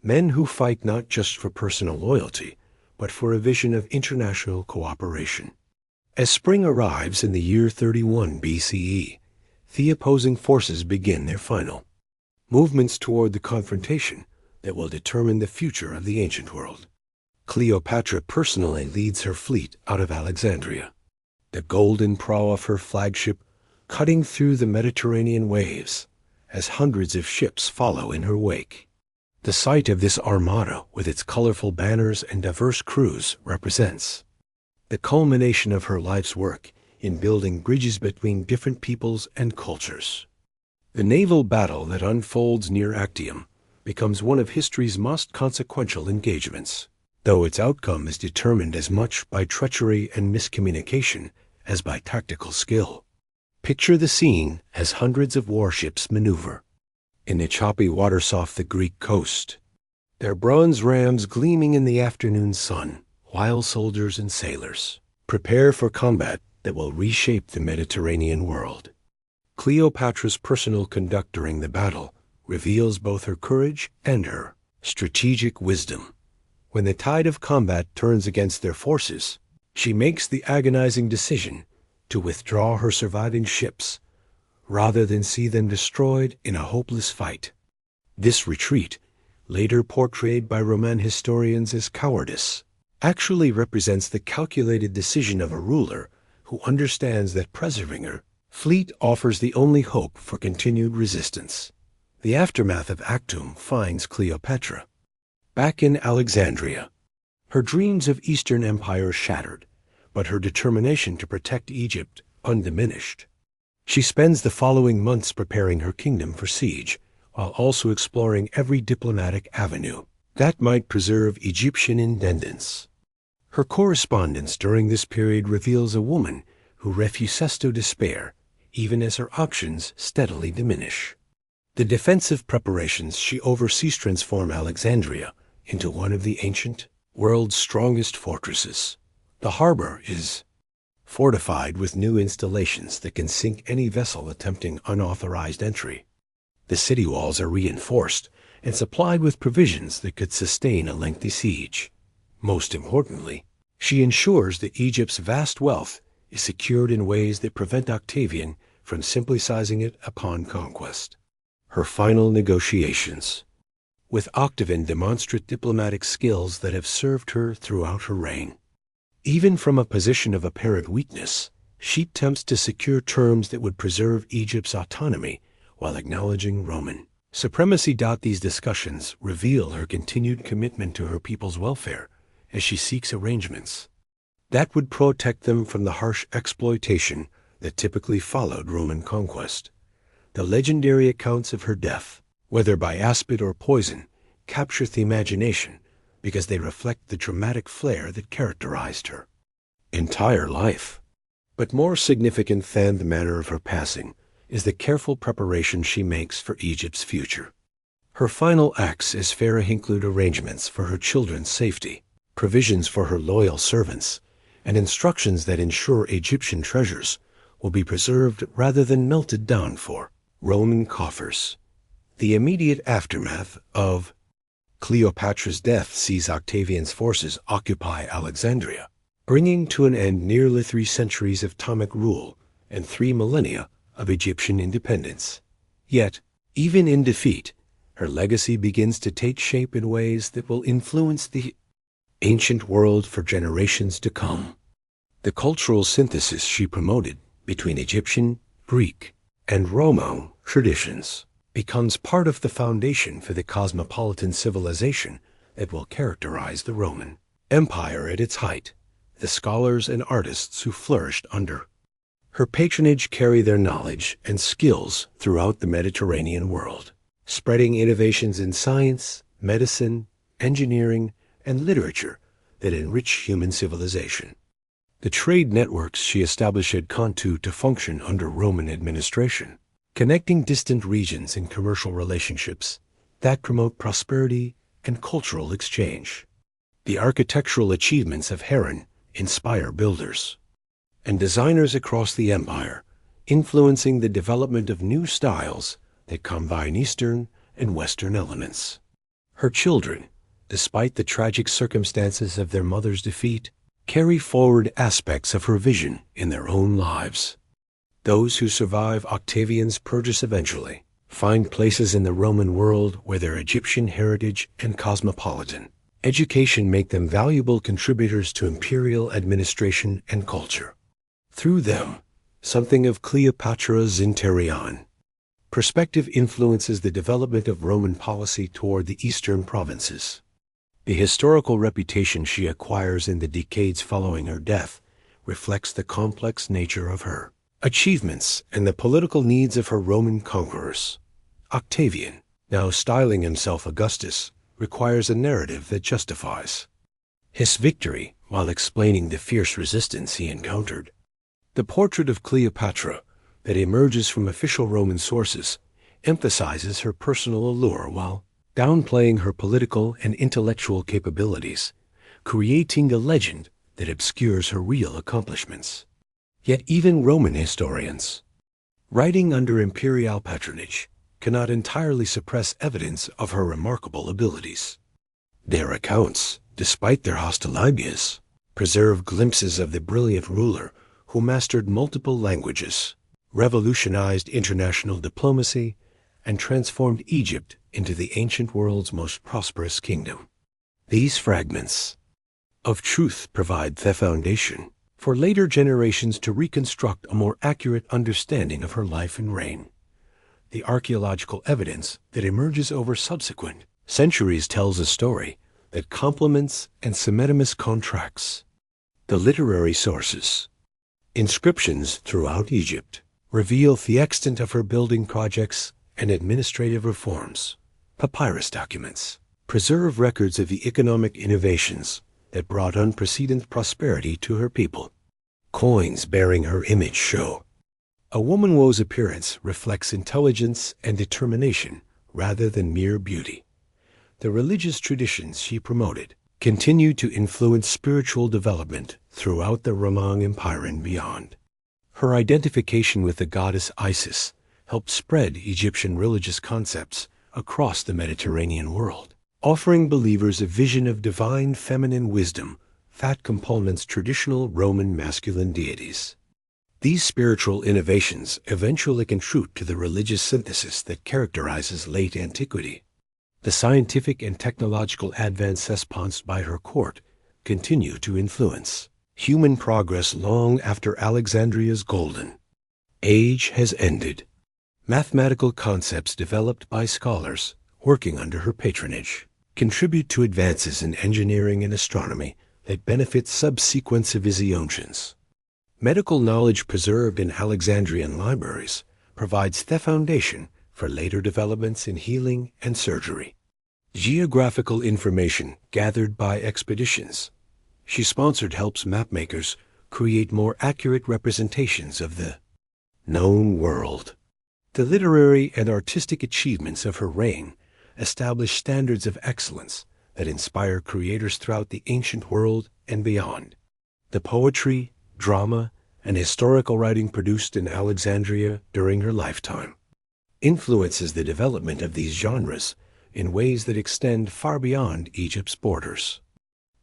Men who fight not just for personal loyalty, but for a vision of international cooperation. As spring arrives in the year 31 BCE, the opposing forces begin their final movements toward the confrontation that will determine the future of the ancient world. Cleopatra personally leads her fleet out of Alexandria, the golden prow of her flagship cutting through the Mediterranean waves as hundreds of ships follow in her wake. The sight of this armada with its colorful banners and diverse crews represents the culmination of her life's work in building bridges between different peoples and cultures. The naval battle that unfolds near Actium becomes one of history's most consequential engagements, though its outcome is determined as much by treachery and miscommunication as by tactical skill. Picture the scene as hundreds of warships maneuver in the choppy waters off the Greek coast, their bronze rams gleaming in the afternoon sun, while soldiers and sailors prepare for combat that will reshape the Mediterranean world. Cleopatra's personal conduct during the battle reveals both her courage and her strategic wisdom. When the tide of combat turns against their forces, she makes the agonizing decision to withdraw her surviving ships rather than see them destroyed in a hopeless fight. This retreat, later portrayed by Roman historians as cowardice, actually represents the calculated decision of a ruler who understands that preserving her fleet offers the only hope for continued resistance. The aftermath of Actium finds Cleopatra back in Alexandria, her dreams of Eastern Empire shattered, but her determination to protect Egypt undiminished. She spends the following months preparing her kingdom for siege, while also exploring every diplomatic avenue that might preserve Egyptian independence. Her correspondence during this period reveals a woman who refuses to despair, even as her options steadily diminish. The defensive preparations she oversees transform Alexandria into one of the ancient world's strongest fortresses. The harbor is fortified with new installations that can sink any vessel attempting unauthorized entry. The city walls are reinforced and supplied with provisions that could sustain a lengthy siege. Most importantly, she ensures that Egypt's vast wealth is secured in ways that prevent Octavian from simply seizing it upon conquest. Her final negotiations with Octavian demonstrate diplomatic skills that have served her throughout her reign. Even from a position of apparent weakness, she attempts to secure terms that would preserve Egypt's autonomy while acknowledging Roman supremacy. These discussions reveal her continued commitment to her people's welfare as she seeks arrangements that would protect them from the harsh exploitation that typically followed Roman conquest. The legendary accounts of her death, whether by acid or poison, capture the imagination because they reflect the dramatic flair that characterized her entire life. But more significant than the manner of her passing is the careful preparation she makes for Egypt's future. Her final acts as Pharaoh include arrangements for her children's safety, provisions for her loyal servants, and instructions that ensure Egyptian treasures will be preserved rather than melted down for Roman coffers. The immediate aftermath of Cleopatra's death sees Octavian's forces occupy Alexandria, bringing to an end nearly 3 centuries of Ptolemaic rule and 3 millennia of Egyptian independence. Yet, even in defeat, her legacy begins to take shape in ways that will influence the ancient world for generations to come. The cultural synthesis she promoted between Egyptian, Greek, and Roman traditions becomes part of the foundation for the cosmopolitan civilization that will characterize the Roman Empire at its height. The scholars and artists who flourished under her patronage carry their knowledge and skills throughout the Mediterranean world, spreading innovations in science, medicine, engineering, and literature that enrich human civilization. The trade networks she established had continued to function under Roman administration, connecting distant regions in commercial relationships that promote prosperity and cultural exchange. The architectural achievements of Haran inspire builders and designers across the empire, influencing the development of new styles that combine Eastern and Western elements. Her children, despite the tragic circumstances of their mother's defeat, carry forward aspects of her vision in their own lives. Those who survive Octavian's purges eventually find places in the Roman world where their Egyptian heritage and cosmopolitan education make them valuable contributors to imperial administration and culture. Through them, something of Cleopatra's Zinterion perspective influences the development of Roman policy toward the eastern provinces. The historical reputation she acquires in the decades following her death reflects the complex nature of her achievements and the political needs of her Roman conquerors. Octavian, now styling himself Augustus, requires a narrative that justifies his victory while explaining the fierce resistance he encountered. The portrait of Cleopatra that emerges from official Roman sources emphasizes her personal allure while downplaying her political and intellectual capabilities, creating a legend that obscures her real accomplishments. Yet even Roman historians, writing under imperial patronage, cannot entirely suppress evidence of her remarkable abilities. Their accounts, despite their hostile ideas, preserve glimpses of the brilliant ruler who mastered multiple languages, revolutionized international diplomacy, and transformed Egypt into the ancient world's most prosperous kingdom. These fragments of truth provide the foundation for later generations to reconstruct a more accurate understanding of her life and reign. The archaeological evidence that emerges over subsequent centuries tells a story that complements and symmetrious contracts. The literary sources, inscriptions throughout Egypt, reveal the extent of her building projects and administrative reforms. Papyrus documents preserve records of the economic innovations that brought unprecedented prosperity to her people. Coins bearing her image show a woman's appearance reflects intelligence and determination rather than mere beauty. The religious traditions she promoted continue to influence spiritual development throughout the Roman Empire and beyond. Her identification with the goddess Isis helped spread Egyptian religious concepts across the Mediterranean world, offering believers a vision of divine feminine wisdom that complements traditional Roman masculine deities. These spiritual innovations eventually contribute to the religious synthesis that characterizes late antiquity. The scientific and technological advances espoused by her court continue to influence human progress long after Alexandria's golden age has ended. Mathematical concepts developed by scholars working under her patronage contribute to advances in engineering and astronomy that benefit subsequent civilizations. Medical knowledge preserved in Alexandrian libraries provides the foundation for later developments in healing and surgery. Geographical information gathered by expeditions. She sponsored helps mapmakers create more accurate representations of the known world. The literary and artistic achievements of her reign established standards of excellence that inspire creators throughout the ancient world and beyond. The poetry, drama, and historical writing produced in Alexandria during her lifetime influences the development of these genres in ways that extend far beyond Egypt's borders.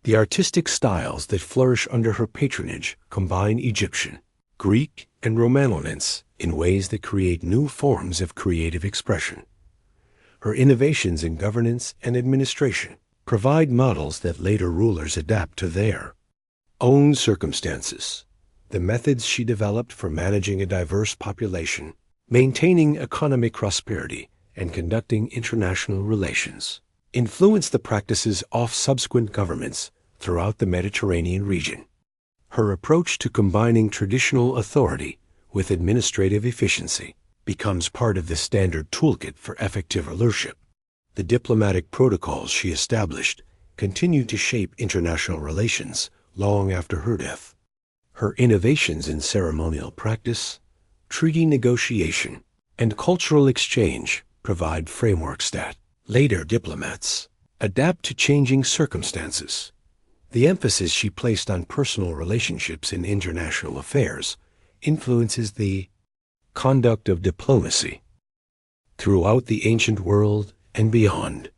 The artistic styles that flourish under her patronage combine Egyptian, Greek, and Roman elements in ways that create new forms of creative expression. Her innovations in governance and administration provide models that later rulers adapt to their own circumstances. The methods she developed for managing a diverse population, maintaining economic prosperity, and conducting international relations influenced the practices of subsequent governments throughout the Mediterranean region. Her approach to combining traditional authority with administrative efficiency becomes part of the standard toolkit for effective rulership. The diplomatic protocols she established continue to shape international relations long after her death. Her innovations in ceremonial practice, treaty negotiation, and cultural exchange provide frameworks that later diplomats adapt to changing circumstances. The emphasis she placed on personal relationships in international affairs influences the conduct of diplomacy throughout the ancient world and beyond.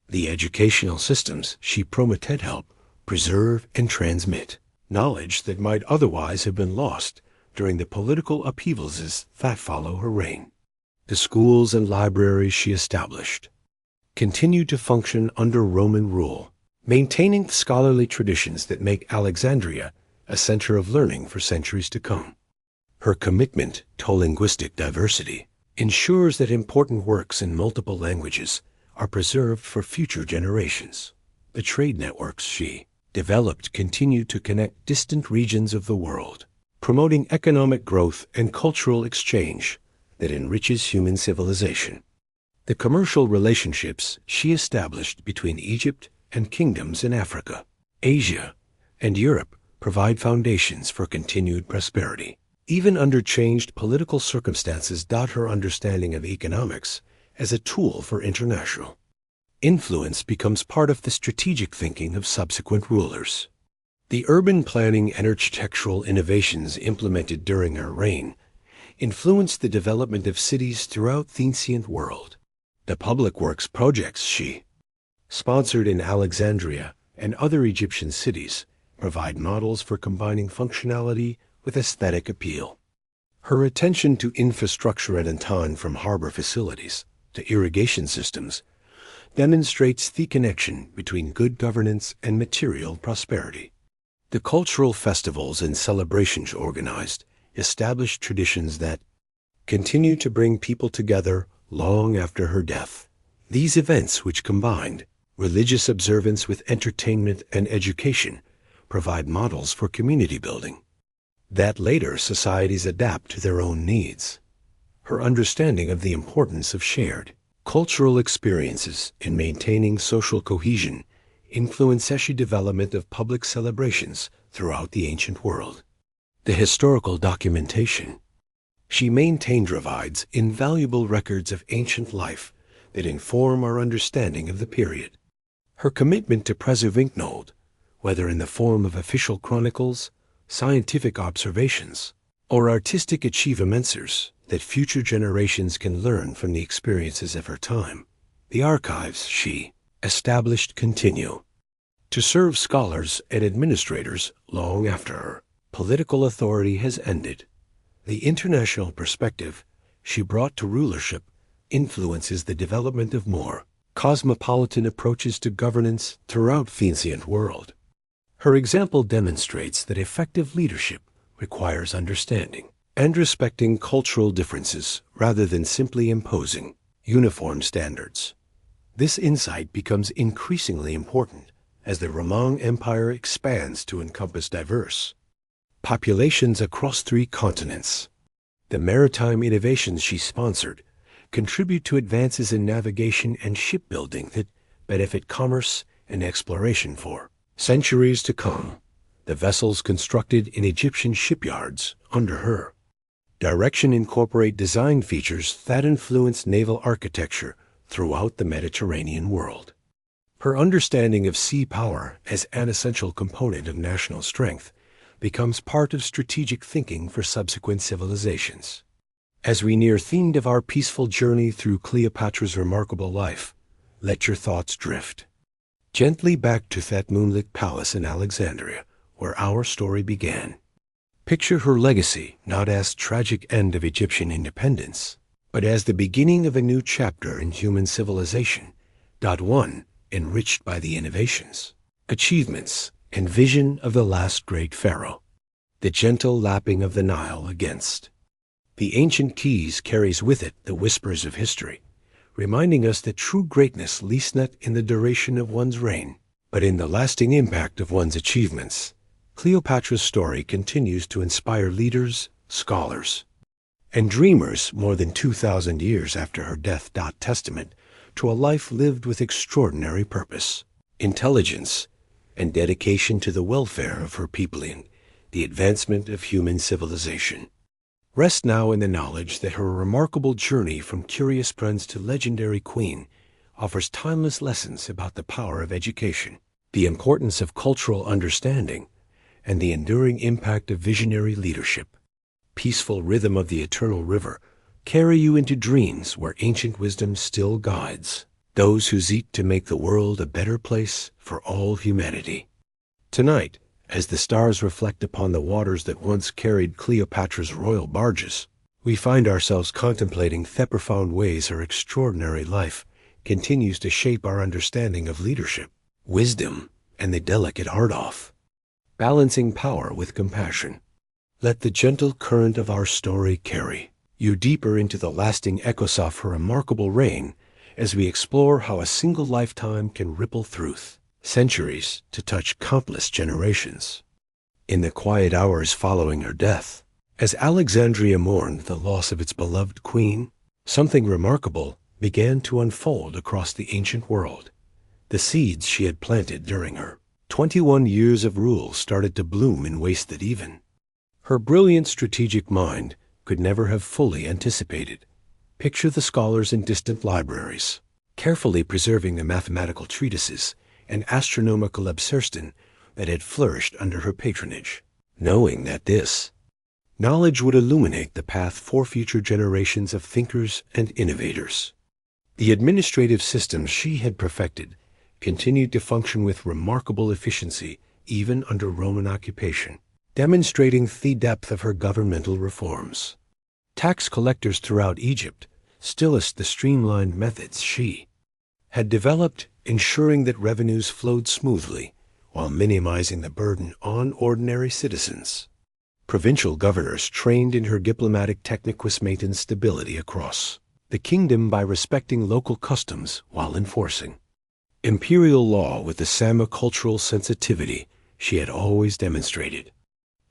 The educational systems she promoted help preserve and transmit knowledge that might otherwise have been lost during the political upheavals that follow her reign. The schools and libraries she established continued to function under Roman rule, maintaining the scholarly traditions that make Alexandria a center of learning for centuries to come. Her commitment to linguistic diversity ensures that important works in multiple languages are preserved for future generations. The trade networks she developed continue to connect distant regions of the world, promoting economic growth and cultural exchange that enriches human civilization. The commercial relationships she established between Egypt and kingdoms in Africa, Asia, and Europe provide foundations for continued prosperity. Even under changed political circumstances, her understanding of economics as a tool for international influence becomes part of the strategic thinking of subsequent rulers. The urban planning and architectural innovations implemented during her reign influenced the development of cities throughout the ancient world. The public works projects she sponsored in Alexandria and other Egyptian cities provide models for combining functionality with aesthetic appeal. Her attention to infrastructure at Antony, from harbor facilities to irrigation systems, demonstrates the connection between good governance and material prosperity. The cultural festivals and celebrations organized established traditions that continue to bring people together long after her death. These events, which combined religious observance with entertainment and education, provide models for community building that later societies adapt to their own needs. Her understanding of the importance of shared cultural experiences in maintaining social cohesion influenced the development of public celebrations throughout the ancient world. The historical documentation she maintained provides invaluable records of ancient life that inform our understanding of the period. Her commitment to preserving knowledge, whether in the form of official chronicles, scientific observations, or artistic achievements that future generations can learn from the experiences of her time. The archives she established continue to serve scholars and administrators long after her political authority has ended. The international perspective she brought to rulership influences the development of more cosmopolitan approaches to governance throughout the ancient world. Her example demonstrates that effective leadership requires understanding and respecting cultural differences rather than simply imposing uniform standards. This insight becomes increasingly important as the Roman Empire expands to encompass diverse populations across 3 continents. The maritime innovations she sponsored contribute to advances in navigation and shipbuilding that benefit commerce and exploration for centuries to come. The vessels constructed in Egyptian shipyards under her direction incorporate design features that influence naval architecture throughout the Mediterranean world. Her understanding of sea power as an essential component of national strength becomes part of strategic thinking for subsequent civilizations. As we near the end of our peaceful journey through Cleopatra's remarkable life, let your thoughts drift gently back to that moonlit palace in Alexandria, where our story began. Picture her legacy not as tragic end of Egyptian independence, but as the beginning of a new chapter in human civilization, one enriched by the innovations, achievements, and vision of the last great pharaoh. The gentle lapping of the Nile against the ancient quays carries with it the whispers of history, reminding us that true greatness lies not in the duration of one's reign, but in the lasting impact of one's achievements. Cleopatra's story continues to inspire leaders, scholars, and dreamers more than 2,000 years after her death. Testament to a life lived with extraordinary purpose, intelligence, and dedication to the welfare of her people in the advancement of human civilization. Rest now in the knowledge that her remarkable journey from curious prince to legendary queen offers timeless lessons about the power of education, the importance of cultural understanding, and the enduring impact of visionary leadership. Peaceful rhythm of the eternal river, carry you into dreams where ancient wisdom still guides those who seek to make the world a better place for all humanity. Tonight, as the stars reflect upon the waters that once carried Cleopatra's royal barges, we find ourselves contemplating the profound ways her extraordinary life continues to shape our understanding of leadership, wisdom, and the delicate art of balancing power with compassion. Let the gentle current of our story carry you deeper into the lasting echoes of her remarkable reign as we explore how a single lifetime can ripple through centuries to touch countless generations. In the quiet hours following her death, as Alexandria mourned the loss of its beloved queen, something remarkable began to unfold across the ancient world. The seeds she had planted during her 21 years of rule started to bloom in ways that even her brilliant strategic mind could never have fully anticipated. Picture the scholars in distant libraries, carefully preserving the mathematical treatises and astronomical absurdity that had flourished under her patronage, knowing that this knowledge would illuminate the path for future generations of thinkers and innovators. The administrative systems she had perfected continued to function with remarkable efficiency even under Roman occupation, demonstrating the depth of her governmental reforms. Tax collectors throughout Egypt still used the streamlined methods she had developed, ensuring that revenues flowed smoothly while minimizing the burden on ordinary citizens. Provincial governors trained in her diplomatic techniques maintained stability across the kingdom by respecting local customs while enforcing imperial law with the same cultural sensitivity she had always demonstrated.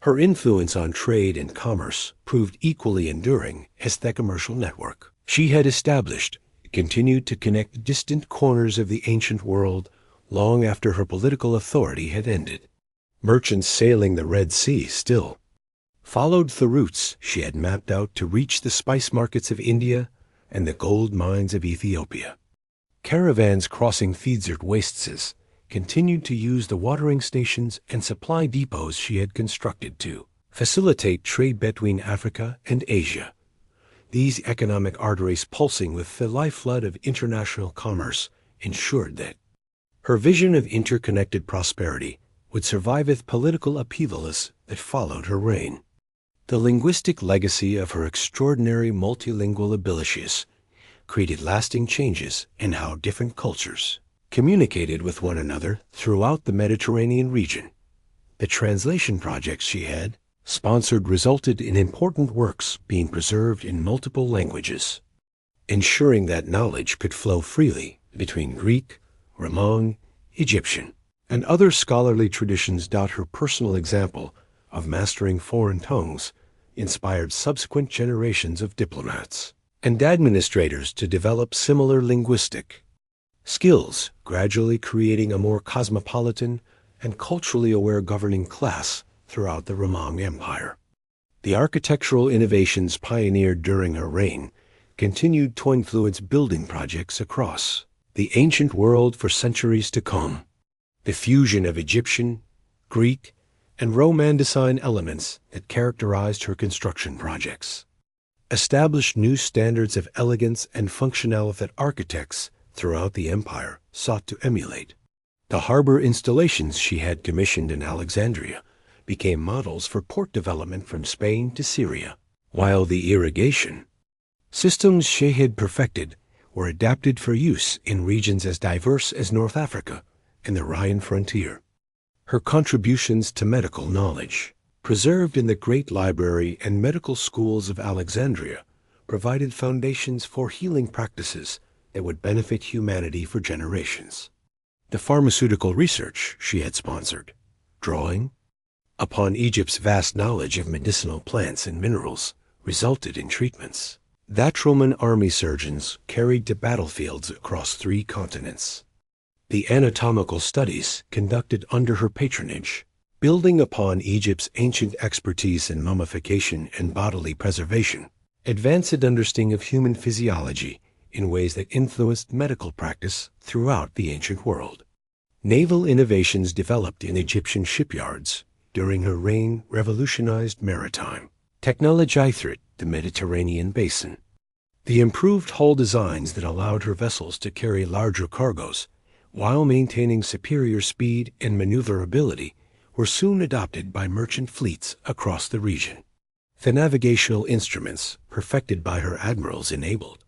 Her influence on trade and commerce proved equally enduring as the commercial network she had established continued to connect distant corners of the ancient world long after her political authority had ended. Merchants sailing the Red Sea still followed the routes she had mapped out to reach the spice markets of India and the gold mines of Ethiopia. Caravans crossing desert wastes continued to use the watering stations and supply depots she had constructed to facilitate trade between Africa and Asia. These economic arteries pulsing with the lifeblood of international commerce ensured that her vision of interconnected prosperity would survive the political upheavals that followed her reign. The linguistic legacy of her extraordinary multilingual abilities created lasting changes in how different cultures communicated with one another throughout the Mediterranean region. The translation projects she had sponsored resulted in important works being preserved in multiple languages, ensuring that knowledge could flow freely between Greek, Roman, Egyptian, and other scholarly traditions. Her personal example of mastering foreign tongues inspired subsequent generations of diplomats and administrators to develop similar linguistic skills gradually creating a more cosmopolitan and culturally aware governing class throughout the Roman Empire. The architectural innovations pioneered during her reign continued to influence building projects across the ancient world for centuries to come. The fusion of Egyptian, Greek, and Roman design elements that characterized her construction projects established new standards of elegance and functionality that architects throughout the empire sought to emulate. The harbor installations she had commissioned in Alexandria became models for port development from Spain to Syria, while the irrigation systems she had perfected were adapted for use in regions as diverse as North Africa and the Rhine frontier. Her contributions to medical knowledge, preserved in the great library and medical schools of Alexandria, provided foundations for healing practices that would benefit humanity for generations. The pharmaceutical research she had sponsored, drawing upon Egypt's vast knowledge of medicinal plants and minerals, resulted in treatments that Roman army surgeons carried to battlefields across 3 continents. The anatomical studies conducted under her patronage, building upon Egypt's ancient expertise in mummification and bodily preservation, advanced understanding of human physiology in ways that influenced medical practice throughout the ancient world. Naval innovations developed in Egyptian shipyards during her reign revolutionized maritime technology throughout the Mediterranean basin. The improved hull designs that allowed her vessels to carry larger cargoes while maintaining superior speed and maneuverability were soon adopted by merchant fleets across the region. The navigational instruments perfected by her admirals enabled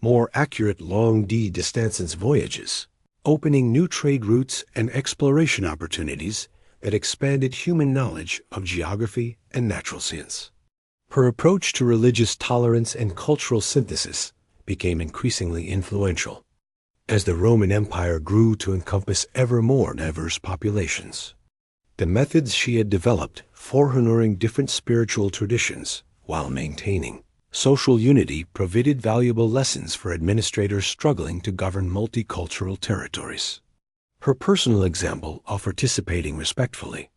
more accurate long-distance voyages, opening new trade routes and exploration opportunities that expanded human knowledge of geography and natural science. Her approach to religious tolerance and cultural synthesis became increasingly influential as the Roman Empire grew to encompass ever more diverse populations. The methods she had developed for honoring different spiritual traditions while maintaining social unity provided valuable lessons for administrators struggling to govern multicultural territories. Her personal example of participating respectfully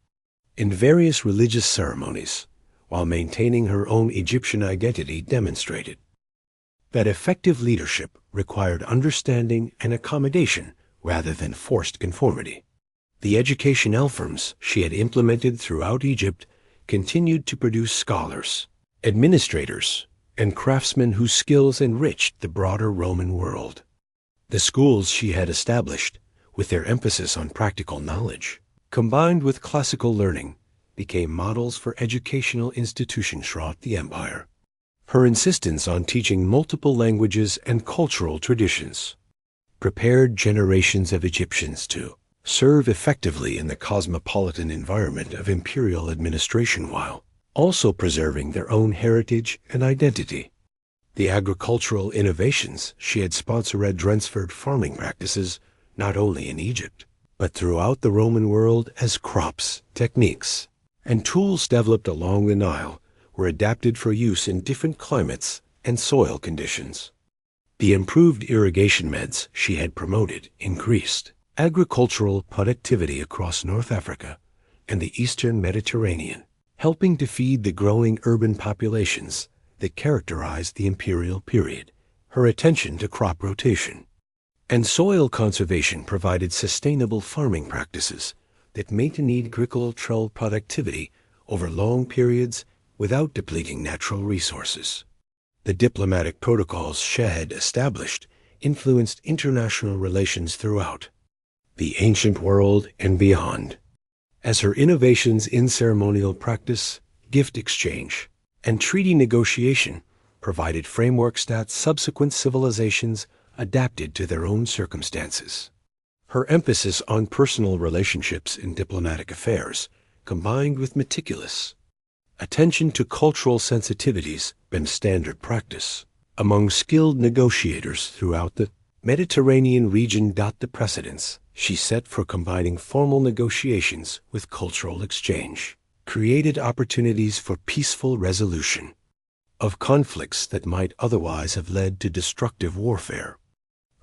in various religious ceremonies while maintaining her own Egyptian identity demonstrated that effective leadership required understanding and accommodation rather than forced conformity. The educational reforms she had implemented throughout Egypt continued to produce scholars, administrators, and craftsmen whose skills enriched the broader Roman world. The schools she had established, with their emphasis on practical knowledge, combined with classical learning, became models for educational institutions throughout the empire. Her insistence on teaching multiple languages and cultural traditions prepared generations of Egyptians to serve effectively in the cosmopolitan environment of imperial administration while also preserving their own heritage and identity. The agricultural innovations she had sponsored transferred farming practices not only in Egypt, but throughout the Roman world as crops, techniques, and tools developed along the Nile were adapted for use in different climates and soil conditions. The improved irrigation methods she had promoted increased agricultural productivity across North Africa and the Eastern Mediterranean, helping to feed the growing urban populations that characterized the imperial period. Her attention to crop rotation and soil conservation provided sustainable farming practices that maintained agricultural productivity over long periods without depleting natural resources. The diplomatic protocols she had established influenced international relations throughout the ancient world and beyond, as her innovations in ceremonial practice, gift exchange, and treaty negotiation provided frameworks that subsequent civilizations adapted to their own circumstances. Her emphasis on personal relationships in diplomatic affairs, combined with meticulous attention to cultural sensitivities, been standard practice among skilled negotiators throughout the Mediterranean region. The precedents she set for combining formal negotiations with cultural exchange created opportunities for peaceful resolution of conflicts that might otherwise have led to destructive warfare.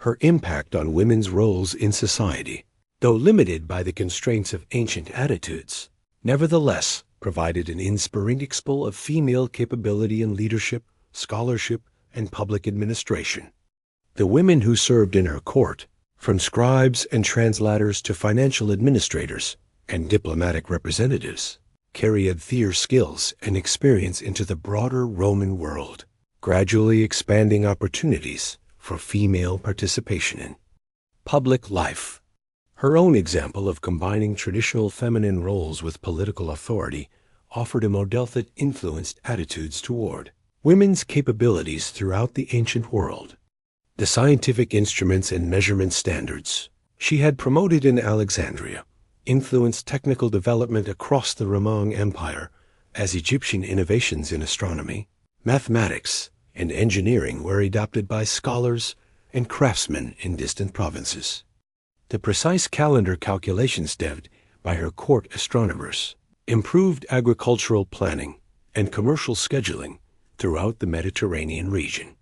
Her impact on women's roles in society, though limited by the constraints of ancient attitudes, nevertheless provided an inspiring example of female capability in leadership, scholarship, and public administration. The women who served in her court, from scribes and translators to financial administrators and diplomatic representatives, carried their skills and experience into the broader Roman world, gradually expanding opportunities for female participation in public life. Her own example of combining traditional feminine roles with political authority offered a model that influenced attitudes toward women's capabilities throughout the ancient world. The scientific instruments and measurement standards she had promoted in Alexandria influenced technical development across the Roman Empire, as Egyptian innovations in astronomy, mathematics, and engineering were adopted by scholars and craftsmen in distant provinces. The precise calendar calculations deved by her court astronomers improved agricultural planning and commercial scheduling throughout the Mediterranean region.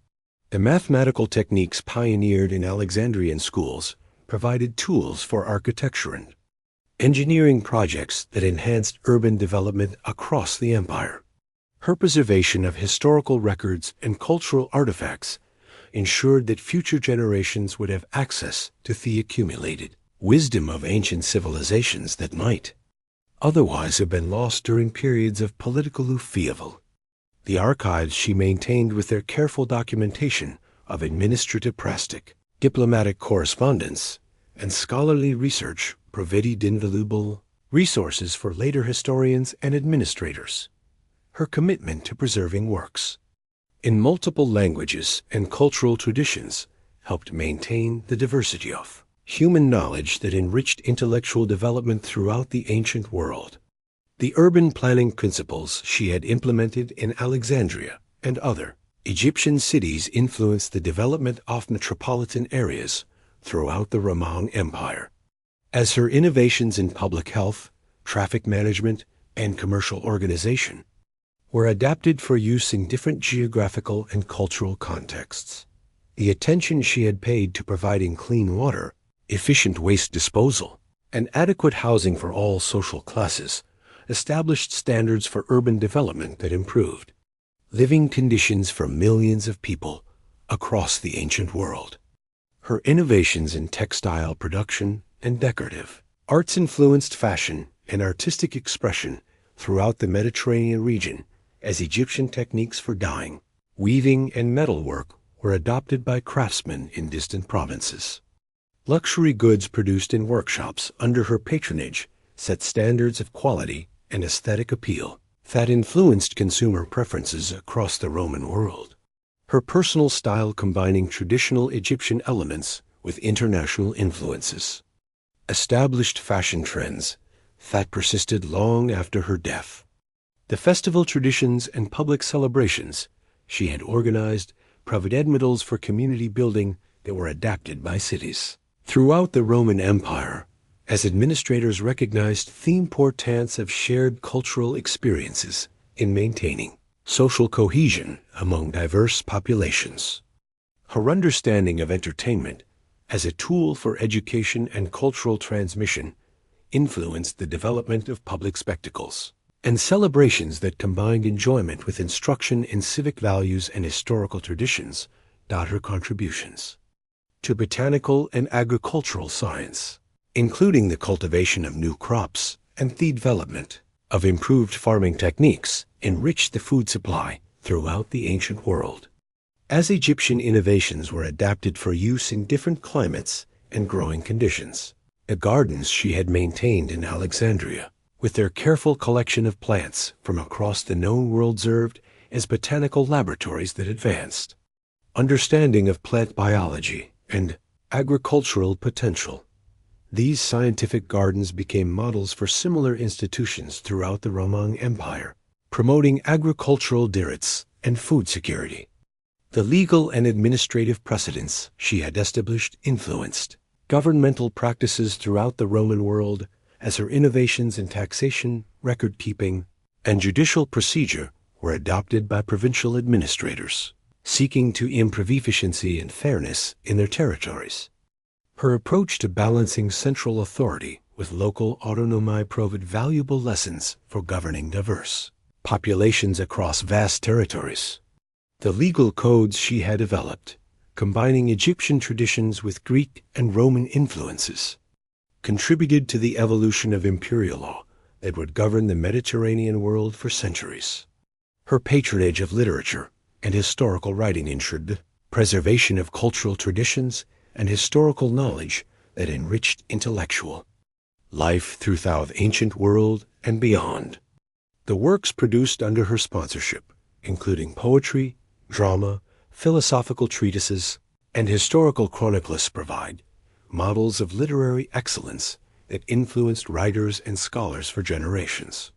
The mathematical techniques pioneered in Alexandrian schools provided tools for architecture and engineering projects that enhanced urban development across the empire. Her preservation of historical records and cultural artifacts ensured that future generations would have access to the accumulated wisdom of ancient civilizations that might otherwise have been lost during periods of political upheaval. The archives she maintained with their careful documentation of administrative practice, diplomatic correspondence, and scholarly research provided invaluable resources for later historians and administrators. Her commitment to preserving works in multiple languages and cultural traditions helped maintain the diversity of human knowledge that enriched intellectual development throughout the ancient world. The urban planning principles she had implemented in Alexandria and other Egyptian cities influenced the development of metropolitan areas throughout the Roman Empire. As her innovations in public health, traffic management, and commercial organization were adapted for use in different geographical and cultural contexts, the attention she had paid to providing clean water, efficient waste disposal, and adequate housing for all social classes established standards for urban development that improved living conditions for millions of people across the ancient world. Her innovations in textile production and decorative arts influenced fashion and artistic expression throughout the Mediterranean region, as Egyptian techniques for dyeing, weaving, and metalwork were adopted by craftsmen in distant provinces. Luxury goods produced in workshops under her patronage set standards of quality and aesthetic appeal that influenced consumer preferences across the Roman world. Her personal style combining traditional Egyptian elements with international influences established fashion trends that persisted long after her death. The festival traditions and public celebrations she had organized provided models for community building that were adapted by cities throughout the Roman Empire, as administrators recognized the importance of shared cultural experiences in maintaining social cohesion among diverse populations. Her understanding of entertainment as a tool for education and cultural transmission influenced the development of public spectacles and celebrations that combined enjoyment with instruction in civic values and historical traditions. Her contributions to botanical and agricultural science, including the cultivation of new crops and the development of improved farming techniques, enriched the food supply throughout the ancient world. As Egyptian innovations were adapted for use in different climates and growing conditions, the gardens she had maintained in Alexandria, with their careful collection of plants from across the known world, served as botanical laboratories that advanced understanding of plant biology and agricultural potential. These scientific gardens became models for similar institutions throughout the Roman Empire, promoting agricultural diets and food security. The legal and administrative precedents she had established influenced governmental practices throughout the Roman world, as her innovations in taxation, record-keeping, and judicial procedure were adopted by provincial administrators, seeking to improve efficiency and fairness in their territories. Her approach to balancing central authority with local autonomy provided valuable lessons for governing diverse populations across vast territories. The legal codes she had developed, combining Egyptian traditions with Greek and Roman influences, contributed to the evolution of imperial law that would govern the Mediterranean world for centuries. Her patronage of literature and historical writing ensured the preservation of cultural traditions and historical knowledge that enriched intellectual life throughout the ancient world and beyond. The works produced under her sponsorship, including poetry, drama, philosophical treatises, and historical chronicles, provide models of literary excellence that influenced writers and scholars for generations.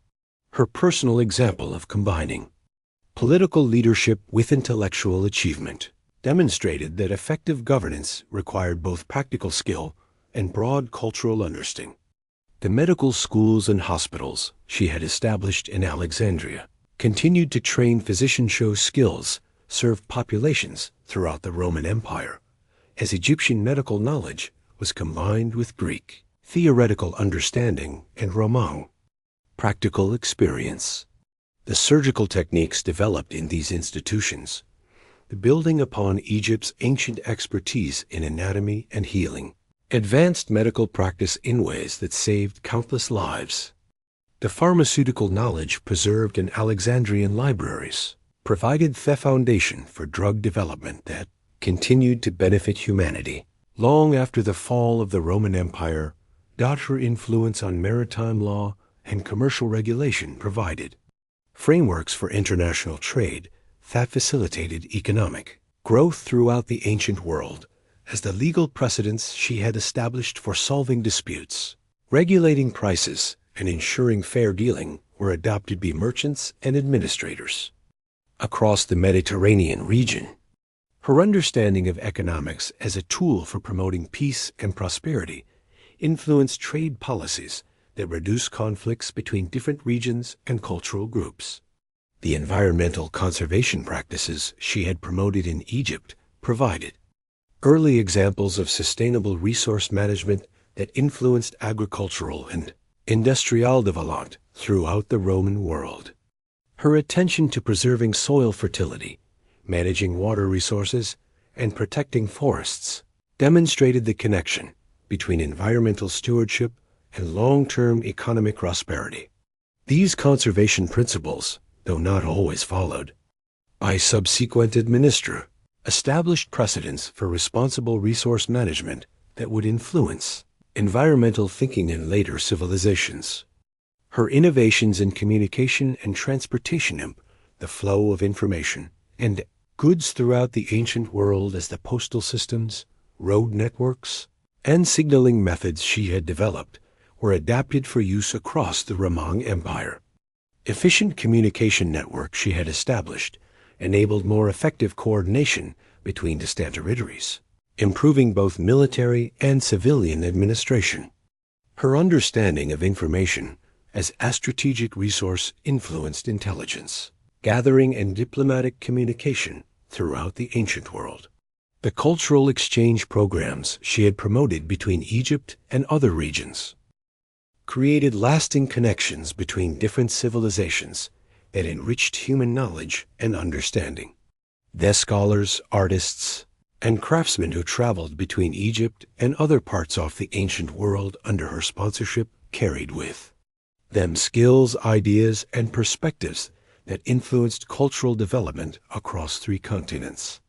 Her personal example of combining political leadership with intellectual achievement demonstrated that effective governance required both practical skill and broad cultural understanding. The medical schools and hospitals she had established in Alexandria continued to train physicians, show skills, served populations throughout the Roman Empire, as Egyptian medical knowledge was combined with Greek theoretical understanding and Roman practical experience. The surgical techniques developed in these institutions, building upon Egypt's ancient expertise in anatomy and healing, advanced medical practice in ways that saved countless lives. The pharmaceutical knowledge preserved in Alexandrian libraries provided the foundation for drug development that continued to benefit humanity. Long after the fall of the Roman Empire, her influence on maritime law and commercial regulation provided frameworks for international trade that facilitated economic growth throughout the ancient world, as the legal precedents she had established for solving disputes, regulating prices, and ensuring fair dealing were adopted by merchants and administrators across the Mediterranean region. Her understanding of economics as a tool for promoting peace and prosperity influenced trade policies that reduced conflicts between different regions and cultural groups. The environmental conservation practices she had promoted in Egypt provided early examples of sustainable resource management that influenced agricultural and industrial development throughout the Roman world. Her attention to preserving soil fertility, managing water resources, and protecting forests demonstrated the connection between environmental stewardship and long-term economic prosperity. These conservation principles, though not always followed by subsequent administrators, established precedents for responsible resource management that would influence environmental thinking in later civilizations. Her innovations in communication and transportation, the flow of information and goods throughout the ancient world, as the postal systems, road networks, and signaling methods she had developed, were adapted for use across the Roman Empire. Efficient communication networks she had established enabled more effective coordination between the territories, improving both military and civilian administration. Her understanding of information as a strategic resource influenced intelligence gathering and diplomatic communication throughout the ancient world. The cultural exchange programs she had promoted between Egypt and other regions created lasting connections between different civilizations that enriched human knowledge and understanding. The scholars, artists, and craftsmen who traveled between Egypt and other parts of the ancient world under her sponsorship carried with them skills, ideas, and perspectives that influenced cultural development across 3 continents.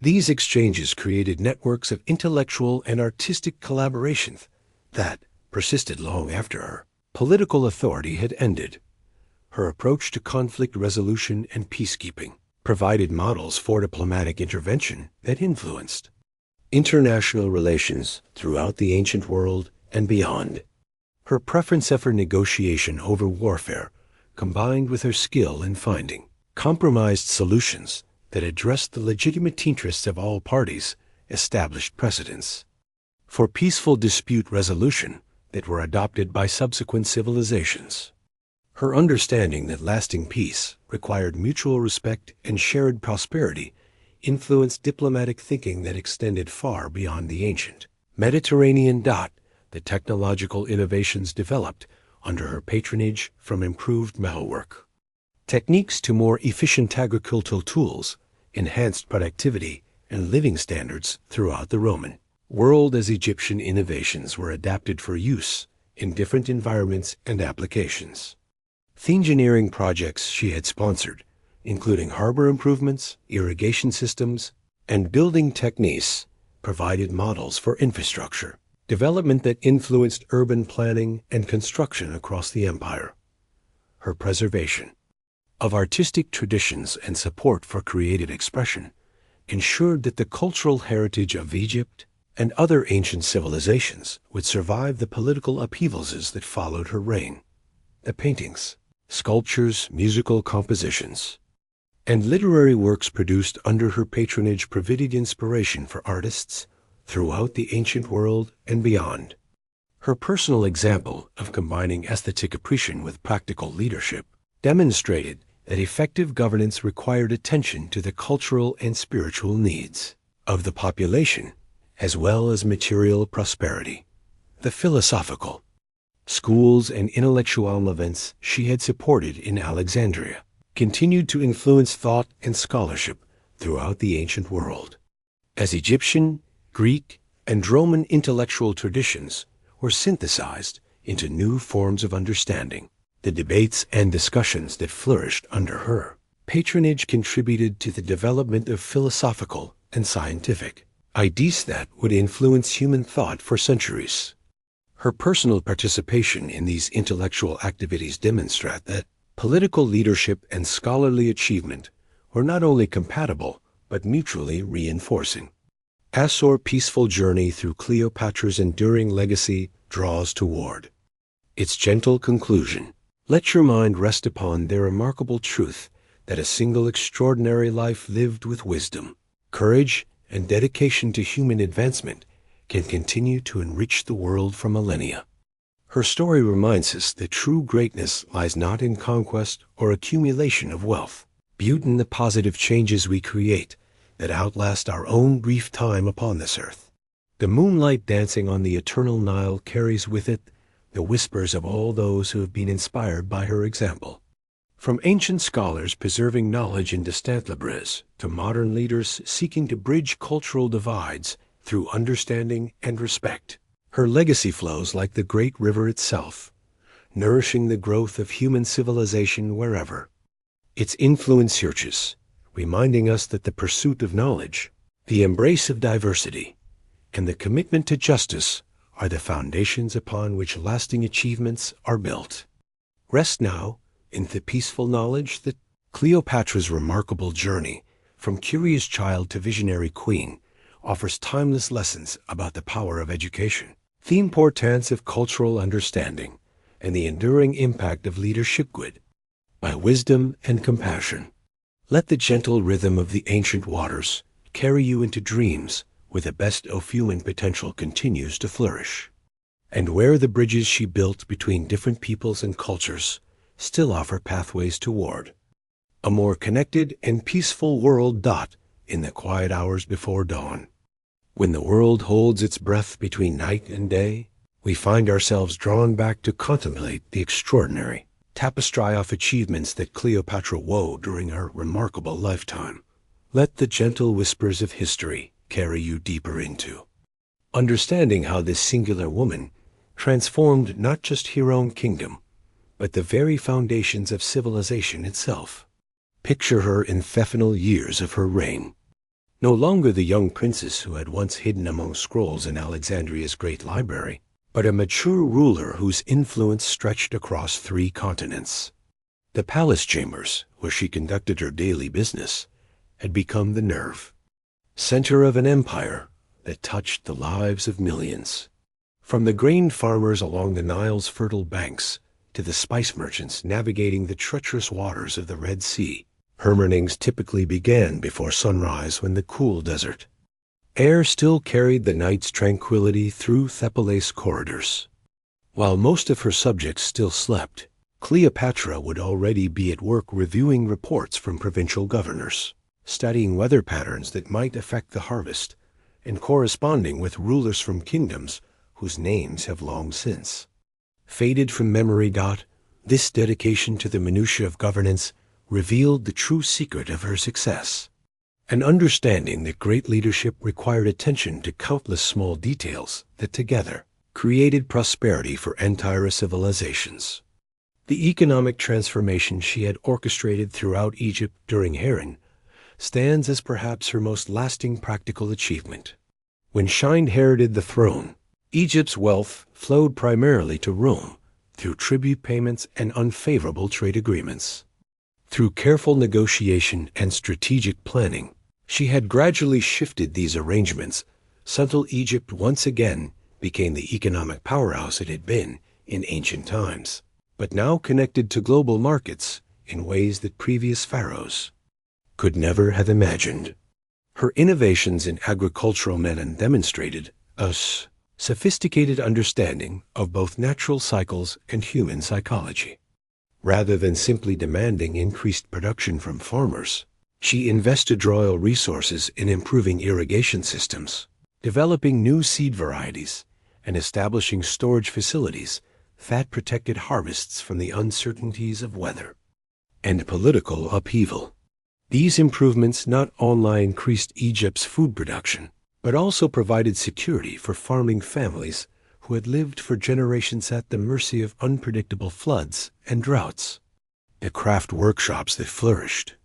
These exchanges created networks of intellectual and artistic collaborations that persisted long after her political authority had ended. Her approach to conflict resolution and peacekeeping provided models for diplomatic intervention that influenced international relations throughout the ancient world and beyond. Her preference for negotiation over warfare, combined with her skill in finding compromised solutions that addressed the legitimate interests of all parties, established precedents for peaceful dispute resolution that were adopted by subsequent civilizations. Her understanding that lasting peace required mutual respect and shared prosperity influenced diplomatic thinking that extended far beyond the ancient Mediterranean. The technological innovations developed under her patronage, from improved metalwork techniques to more efficient agricultural tools, enhanced productivity and living standards throughout the Roman world as Egyptian innovations were adapted for use in different environments and applications. The engineering projects she had sponsored, including harbor improvements, irrigation systems, and building techniques, provided models for infrastructure development that influenced urban planning and construction across the empire. Her preservation of artistic traditions and support for creative expression ensured that the cultural heritage of Egypt and other ancient civilizations would survive the political upheavals that followed her reign. The paintings, sculptures, musical compositions, and literary works produced under her patronage provided inspiration for artists throughout the ancient world and beyond. Her personal example of combining aesthetic appreciation with practical leadership demonstrated that effective governance required attention to the cultural and spiritual needs of the population, as well as material prosperity. The philosophical schools and intellectual events she had supported in Alexandria continued to influence thought and scholarship throughout the ancient world. As Egyptian, Greek, and Roman intellectual traditions were synthesized into new forms of understanding, the debates and discussions that flourished under her patronage contributed to the development of philosophical and scientific ideas that would influence human thought for centuries. Her personal participation in these intellectual activities demonstrate that political leadership and scholarly achievement were not only compatible, but mutually reinforcing. As our peaceful journey through Cleopatra's enduring legacy draws toward its gentle conclusion, let your mind rest upon the remarkable truth that a single extraordinary life lived with wisdom, courage, and dedication to human advancement can continue to enrich the world for millennia. Her story reminds us that true greatness lies not in conquest or accumulation of wealth, but in the positive changes we create that outlast our own brief time upon this earth. The moonlight dancing on the eternal Nile carries with it the whispers of all those who have been inspired by her example. From ancient scholars preserving knowledge in distant libraries to modern leaders seeking to bridge cultural divides through understanding and respect, her legacy flows like the great river itself, nourishing the growth of human civilization wherever its influence searches, reminding us that the pursuit of knowledge, the embrace of diversity, and the commitment to justice are the foundations upon which lasting achievements are built. Rest now in the peaceful knowledge that Cleopatra's remarkable journey from curious child to visionary queen offers timeless lessons about the power of education, the importance of cultural understanding, and the enduring impact of leadership guided by wisdom and compassion. Let the gentle rhythm of the ancient waters carry you into dreams where the best of human potential continues to flourish, and where the bridges she built between different peoples and cultures still offer pathways toward a more connected and peaceful world. In the quiet hours before dawn, when the world holds its breath between night and day, we find ourselves drawn back to contemplate the extraordinary tapestry of achievements that Cleopatra wove during her remarkable lifetime. Let the gentle whispers of history carry you deeper into understanding how this singular woman transformed not just her own kingdom, but the very foundations of civilization itself. Picture her in the final years of her reign, no longer the young princess who had once hidden among scrolls in Alexandria's great library, but a mature ruler whose influence stretched across 3 continents. The palace chambers, where she conducted her daily business, had become the nerve center of an empire that touched the lives of millions. From the grain farmers along the Nile's fertile banks to the spice merchants navigating the treacherous waters of the Red Sea, her mornings typically began before sunrise when the cool desert air still carried the night's tranquility through the palace corridors. While most of her subjects still slept, Cleopatra would already be at work reviewing reports from provincial governors, studying weather patterns that might affect the harvest, and corresponding with rulers from kingdoms whose names have long since faded from memory. This dedication to the minutiae of governance revealed the true secret of her success, an understanding that great leadership required attention to countless small details that together created prosperity for entire civilizations. The economic transformation she had orchestrated throughout Egypt during Haran stands as perhaps her most lasting practical achievement. When she inherited the throne, Egypt's wealth flowed primarily to Rome through tribute payments and unfavorable trade agreements. Through careful negotiation and strategic planning, she had gradually shifted these arrangements until Egypt once again became the economic powerhouse it had been in ancient times, but now connected to global markets in ways that previous pharaohs could never have imagined. Her innovations in agricultural medicine demonstrated a sophisticated understanding of both natural cycles and human psychology. Rather than simply demanding increased production from farmers, she invested royal resources in improving irrigation systems, developing new seed varieties, and establishing storage facilities that protected harvests from the uncertainties of weather and political upheaval. These improvements not only increased Egypt's food production, but also provided security for farming families who had lived for generations at the mercy of unpredictable floods and droughts. The craft workshops that flourished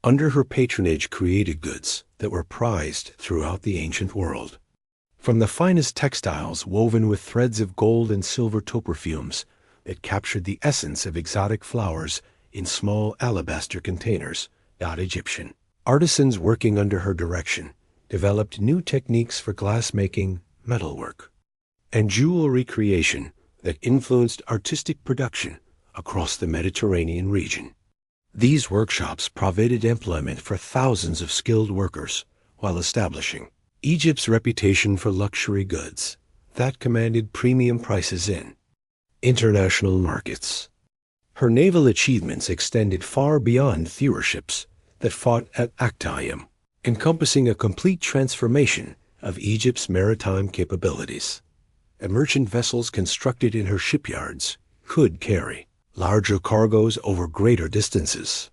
under her patronage created goods that were prized throughout the ancient world. From the finest textiles woven with threads of gold and silver to perfumes that captured the essence of exotic flowers in small alabaster containers, Egyptian artisans working under her direction developed new techniques for glass-making, metalwork, and jewelry creation that influenced artistic production across the Mediterranean region. These workshops provided employment for thousands of skilled workers while establishing Egypt's reputation for luxury goods that commanded premium prices in international markets. Her naval achievements extended far beyond ships that fought at Actium, encompassing a complete transformation of Egypt's maritime capabilities. Merchant vessels constructed in her shipyards could carry larger cargoes over greater distances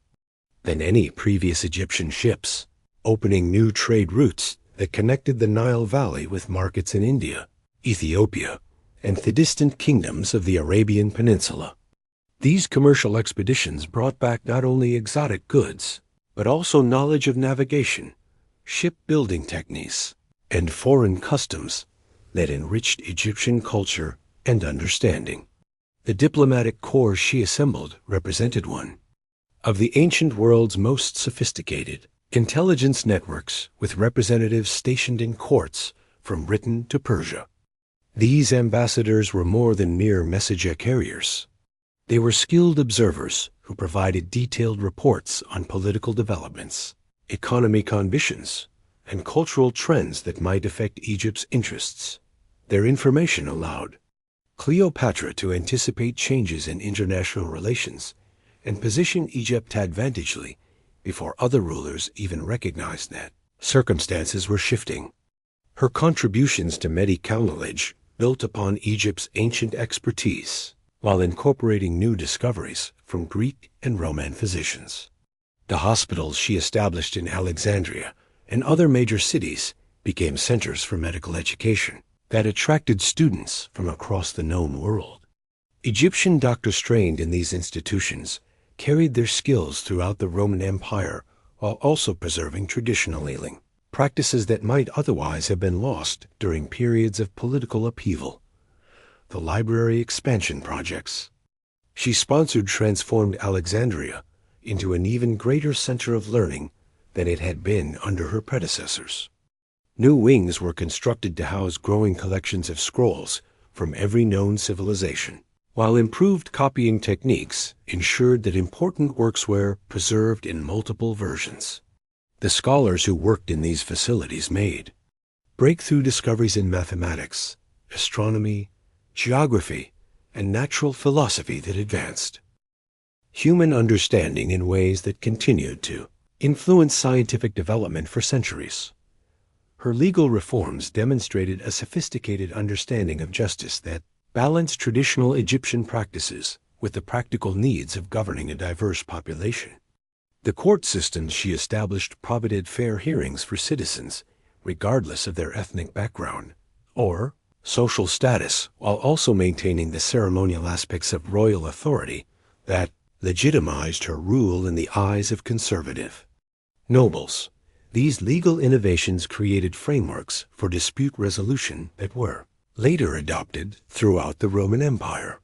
than any previous Egyptian ships, opening new trade routes that connected the Nile Valley with markets in India, Ethiopia, and the distant kingdoms of the Arabian Peninsula. These commercial expeditions brought back not only exotic goods, but also knowledge of navigation, shipbuilding techniques, and foreign customs that enriched Egyptian culture and understanding. The diplomatic corps she assembled represented one of the ancient world's most sophisticated intelligence networks, with representatives stationed in courts from Britain to Persia. These ambassadors were more than mere messenger carriers. They were skilled observers who provided detailed reports on political developments, economic conditions, and cultural trends that might affect Egypt's interests. Their information allowed Cleopatra to anticipate changes in international relations and position Egypt advantageously before other rulers even recognized that circumstances were shifting. Her contributions to medical knowledge built upon Egypt's ancient expertise, while incorporating new discoveries from Greek and Roman physicians. The hospitals she established in Alexandria and other major cities became centers for medical education that attracted students from across the known world. Egyptian doctors trained in these institutions carried their skills throughout the Roman Empire while also preserving traditional healing practices that might otherwise have been lost during periods of political upheaval. The library expansion projects she sponsored transformed Alexandria into an even greater center of learning than it had been under her predecessors. New wings were constructed to house growing collections of scrolls from every known civilization, while improved copying techniques ensured that important works were preserved in multiple versions. The scholars who worked in these facilities made breakthrough discoveries in mathematics, astronomy, geography, and natural philosophy that advanced human understanding in ways that continued to influenced scientific development for centuries. Her legal reforms demonstrated a sophisticated understanding of justice that balanced traditional Egyptian practices with the practical needs of governing a diverse population. The court systems she established provided fair hearings for citizens, regardless of their ethnic background or social status, while also maintaining the ceremonial aspects of royal authority that legitimized her rule in the eyes of conservative nobles. These legal innovations created frameworks for dispute resolution that were later adopted throughout the Roman Empire.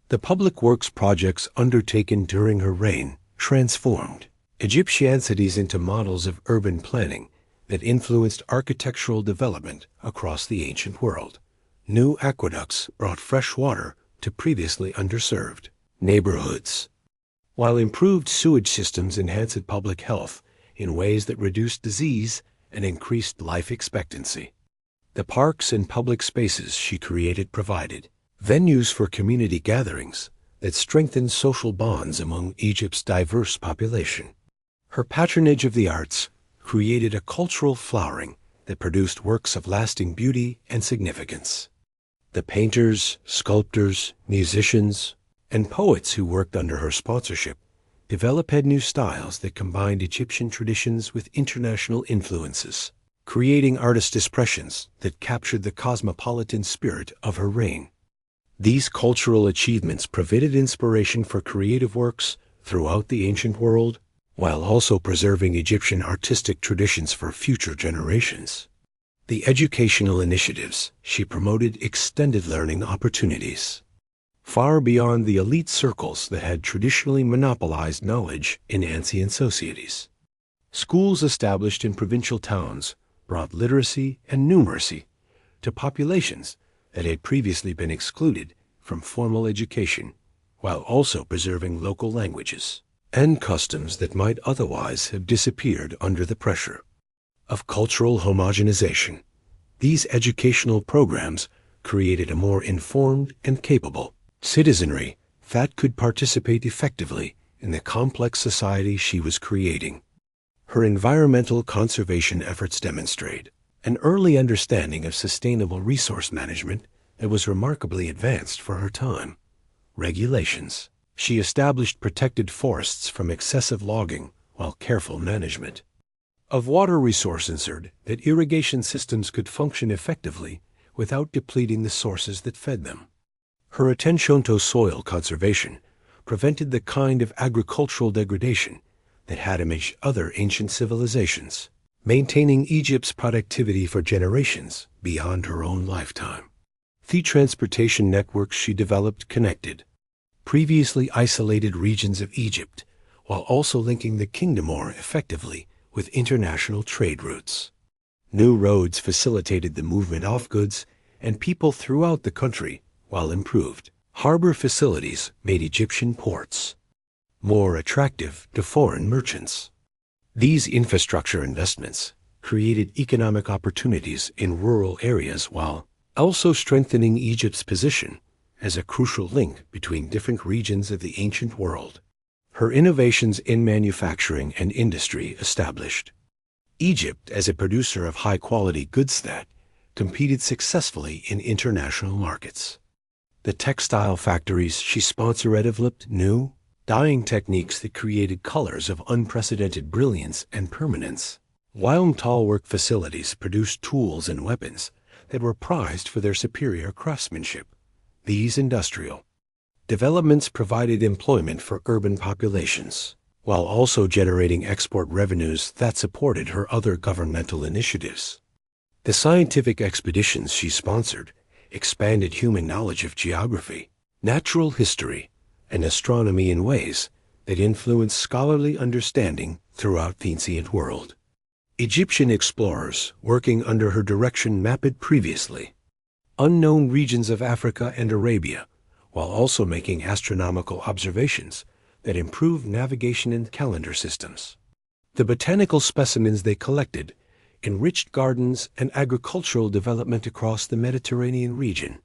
The public works projects undertaken during her reign transformed Egyptian cities into models of urban planning that influenced architectural development across the ancient world. New aqueducts brought fresh water to previously underserved neighborhoods, while improved sewage systems enhanced public health in ways that reduced disease and increased life expectancy. The parks and public spaces she created provided venues for community gatherings that strengthened social bonds among Egypt's diverse population. Her patronage of the arts created a cultural flowering that produced works of lasting beauty and significance. The painters, sculptors, musicians, and poets who worked under her sponsorship developed new styles that combined Egyptian traditions with international influences, creating artist expressions that captured the cosmopolitan spirit of her reign. These cultural achievements provided inspiration for creative works throughout the ancient world, while also preserving Egyptian artistic traditions for future generations. The educational initiatives she promoted extended learning opportunities far beyond the elite circles that had traditionally monopolized knowledge in ancient societies. Schools established in provincial towns brought literacy and numeracy to populations that had previously been excluded from formal education, while also preserving local languages and customs that might otherwise have disappeared under the pressure of cultural homogenization. These educational programs created a more informed and capable citizenry that could participate effectively in the complex society she was creating. Her environmental conservation efforts demonstrate an early understanding of sustainable resource management that was remarkably advanced for her time. Regulations. She established protected forests from excessive logging while careful management of water resources ensured that irrigation systems could function effectively without depleting the sources that fed them. Her attention to soil conservation prevented the kind of agricultural degradation that had imaged other ancient civilizations, maintaining Egypt's productivity for generations beyond her own lifetime. The transportation networks she developed connected previously isolated regions of Egypt, while also linking the kingdom more effectively with international trade routes. New roads facilitated the movement of goods and people throughout the country, while improved harbor facilities made Egyptian ports more attractive to foreign merchants. These infrastructure investments created economic opportunities in rural areas while also strengthening Egypt's position as a crucial link between different regions of the ancient world. Her innovations in manufacturing and industry established Egypt as a producer of high-quality goods that competed successfully in international markets. The textile factories she sponsored developed new dyeing techniques that created colors of unprecedented brilliance and permanence, while metalwork facilities produced tools and weapons that were prized for their superior craftsmanship. These industrial developments provided employment for urban populations, while also generating export revenues that supported her other governmental initiatives. The scientific expeditions she sponsored expanded human knowledge of geography, natural history, and astronomy in ways that influenced scholarly understanding throughout the ancient world. Egyptian explorers working under her direction mapped previously unknown regions of Africa and Arabia, while also making astronomical observations that improved navigation and calendar systems. The botanical specimens they collected enriched gardens and agricultural development across the Mediterranean region.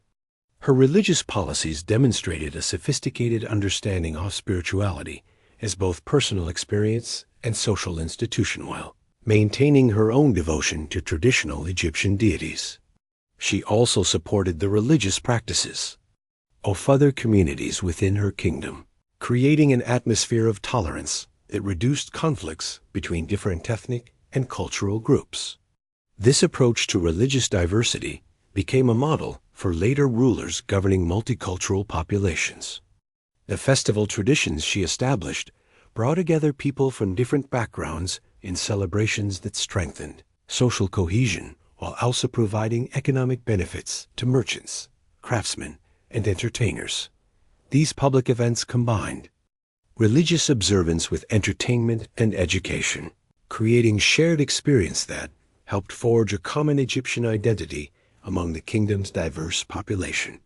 Her religious policies demonstrated a sophisticated understanding of spirituality as both personal experience and social institution while maintaining her own devotion to traditional Egyptian deities. She also supported the religious practices of other communities within her kingdom, creating an atmosphere of tolerance that reduced conflicts between different ethnic and cultural groups. This approach to religious diversity became a model for later rulers governing multicultural populations. The festival traditions she established brought together people from different backgrounds in celebrations that strengthened social cohesion while also providing economic benefits to merchants, craftsmen, and entertainers. These public events combined religious observance with entertainment and education, creating shared experience that helped forge a common Egyptian identity among the kingdom's diverse population.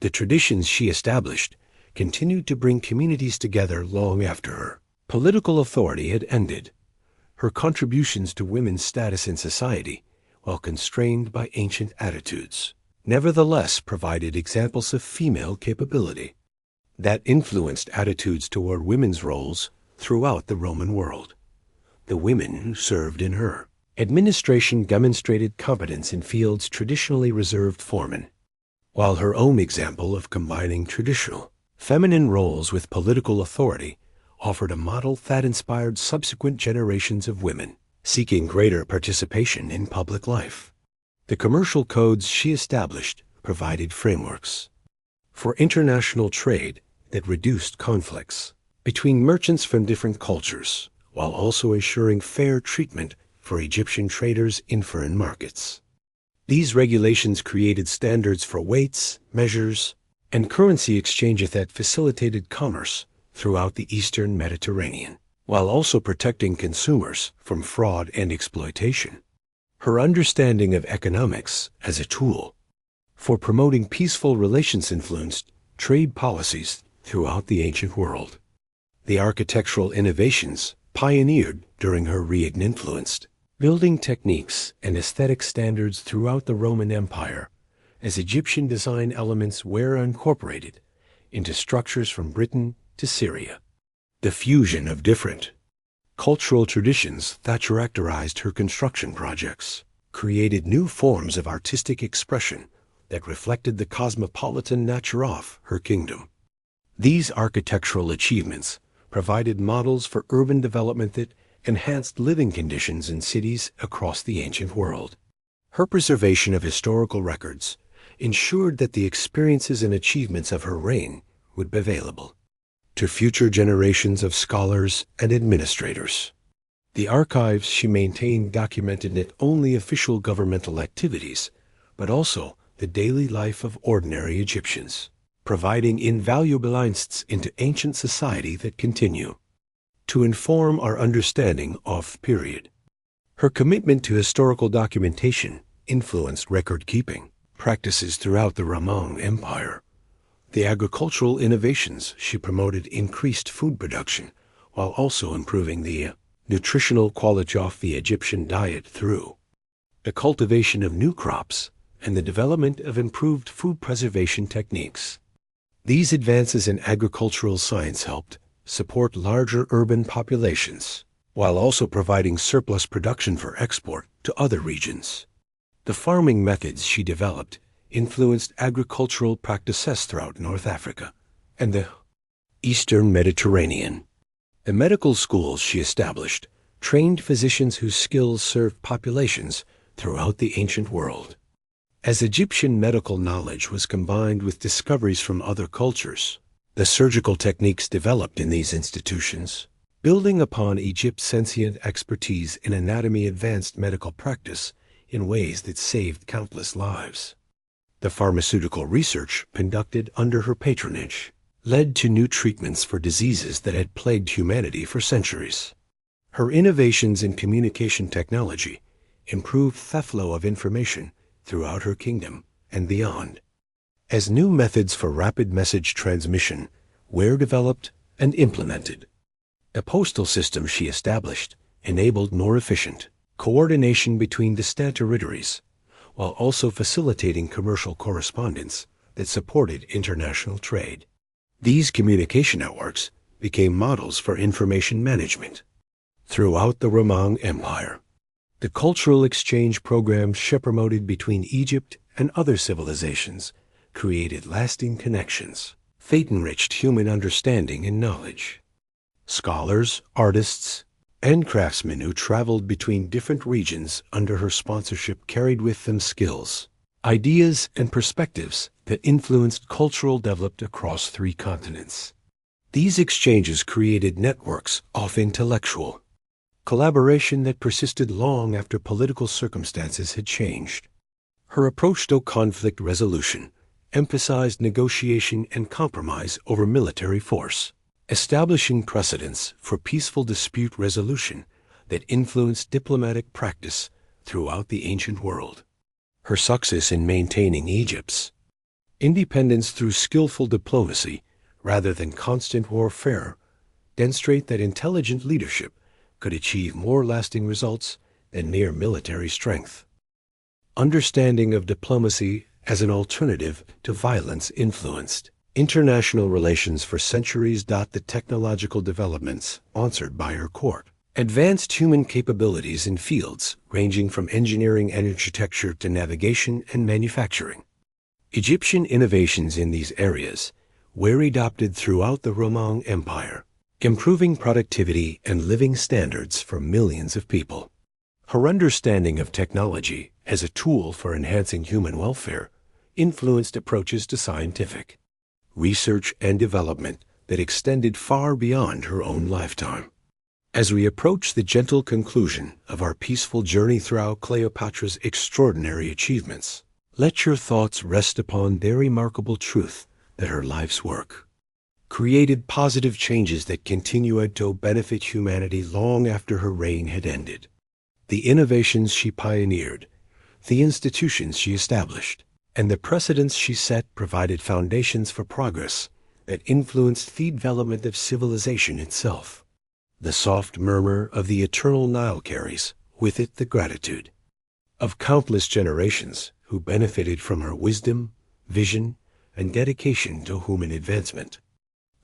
The traditions she established continued to bring communities together long after her political authority had ended. Her contributions to women's status in society, while constrained by ancient attitudes, nevertheless provided examples of female capability that influenced attitudes toward women's roles throughout the Roman world. The women who served in her administration demonstrated competence in fields traditionally reserved for men, while her own example of combining traditional feminine roles with political authority offered a model that inspired subsequent generations of women seeking greater participation in public life. The commercial codes she established provided frameworks for international trade that reduced conflicts between merchants from different cultures, while also ensuring fair treatment for Egyptian traders in foreign markets. These regulations created standards for weights, measures, and currency exchange that facilitated commerce throughout the Eastern Mediterranean, while also protecting consumers from fraud and exploitation. Her understanding of economics as a tool for promoting peaceful relations influenced trade policies throughout the ancient world. The architectural innovations pioneered during her reign influenced building techniques and aesthetic standards throughout the Roman Empire, as Egyptian design elements were incorporated into structures from Britain to Syria. The fusion of different cultural traditions that characterized her construction projects created new forms of artistic expression that reflected the cosmopolitan nature of her kingdom. These architectural achievements provided models for urban development that enhanced living conditions in cities across the ancient world. Her preservation of historical records ensured that the experiences and achievements of her reign would be available to future generations of scholars and administrators. The archives she maintained documented not only official governmental activities, but also the daily life of ordinary Egyptians, providing invaluable insights into ancient society that continue to inform our understanding of the period. Her commitment to historical documentation influenced record-keeping practices throughout the Roman Empire. The agricultural innovations she promoted increased food production while also improving the nutritional quality of the Egyptian diet through the cultivation of new crops and the development of improved food preservation techniques. These advances in agricultural science helped support larger urban populations, while also providing surplus production for export to other regions. The farming methods she developed influenced agricultural practices throughout North Africa and the Eastern Mediterranean. The medical schools she established trained physicians whose skills served populations throughout the ancient world. As Egyptian medical knowledge was combined with discoveries from other cultures, the surgical techniques developed in these institutions, building upon Egypt's sensient expertise in anatomy, advanced medical practice in ways that saved countless lives. The pharmaceutical research conducted under her patronage led to new treatments for diseases that had plagued humanity for centuries. Her innovations in communication technology improved the flow of information throughout her kingdom and beyond, as new methods for rapid message transmission were developed and implemented. The postal system she established enabled more efficient coordination between distant territories, while also facilitating commercial correspondence that supported international trade. These communication networks became models for information management. Throughout the Roman Empire, the cultural exchange programs she promoted between Egypt and other civilizations created lasting connections, faith-enriched human understanding and knowledge. Scholars, artists, and craftsmen who traveled between different regions under her sponsorship carried with them skills, ideas, and perspectives that influenced cultural development across 3 continents. These exchanges created networks of intellectual collaboration that persisted long after political circumstances had changed. Her approach to conflict resolution emphasized negotiation and compromise over military force, establishing precedents for peaceful dispute resolution that influenced diplomatic practice throughout the ancient world. Her success in maintaining Egypt's independence through skillful diplomacy rather than constant warfare demonstrate that intelligent leadership could achieve more lasting results than mere military strength. Understanding of diplomacy as an alternative to violence influenced international relations for centuries. The technological developments sponsored by her court advanced human capabilities in fields ranging from engineering and architecture to navigation and manufacturing. Egyptian innovations in these areas were adopted throughout the Roman Empire, improving productivity and living standards for millions of people. Her understanding of technology as a tool for enhancing human welfare influenced approaches to scientific research and development that extended far beyond her own lifetime. As we approach the gentle conclusion of our peaceful journey through Cleopatra's extraordinary achievements, let your thoughts rest upon the remarkable truth that her life's work created positive changes that continued to benefit humanity long after her reign had ended. The innovations she pioneered, the institutions she established, and the precedents she set provided foundations for progress that influenced the development of civilization itself. The soft murmur of the eternal Nile carries with it the gratitude of countless generations who benefited from her wisdom, vision, and dedication to human advancement.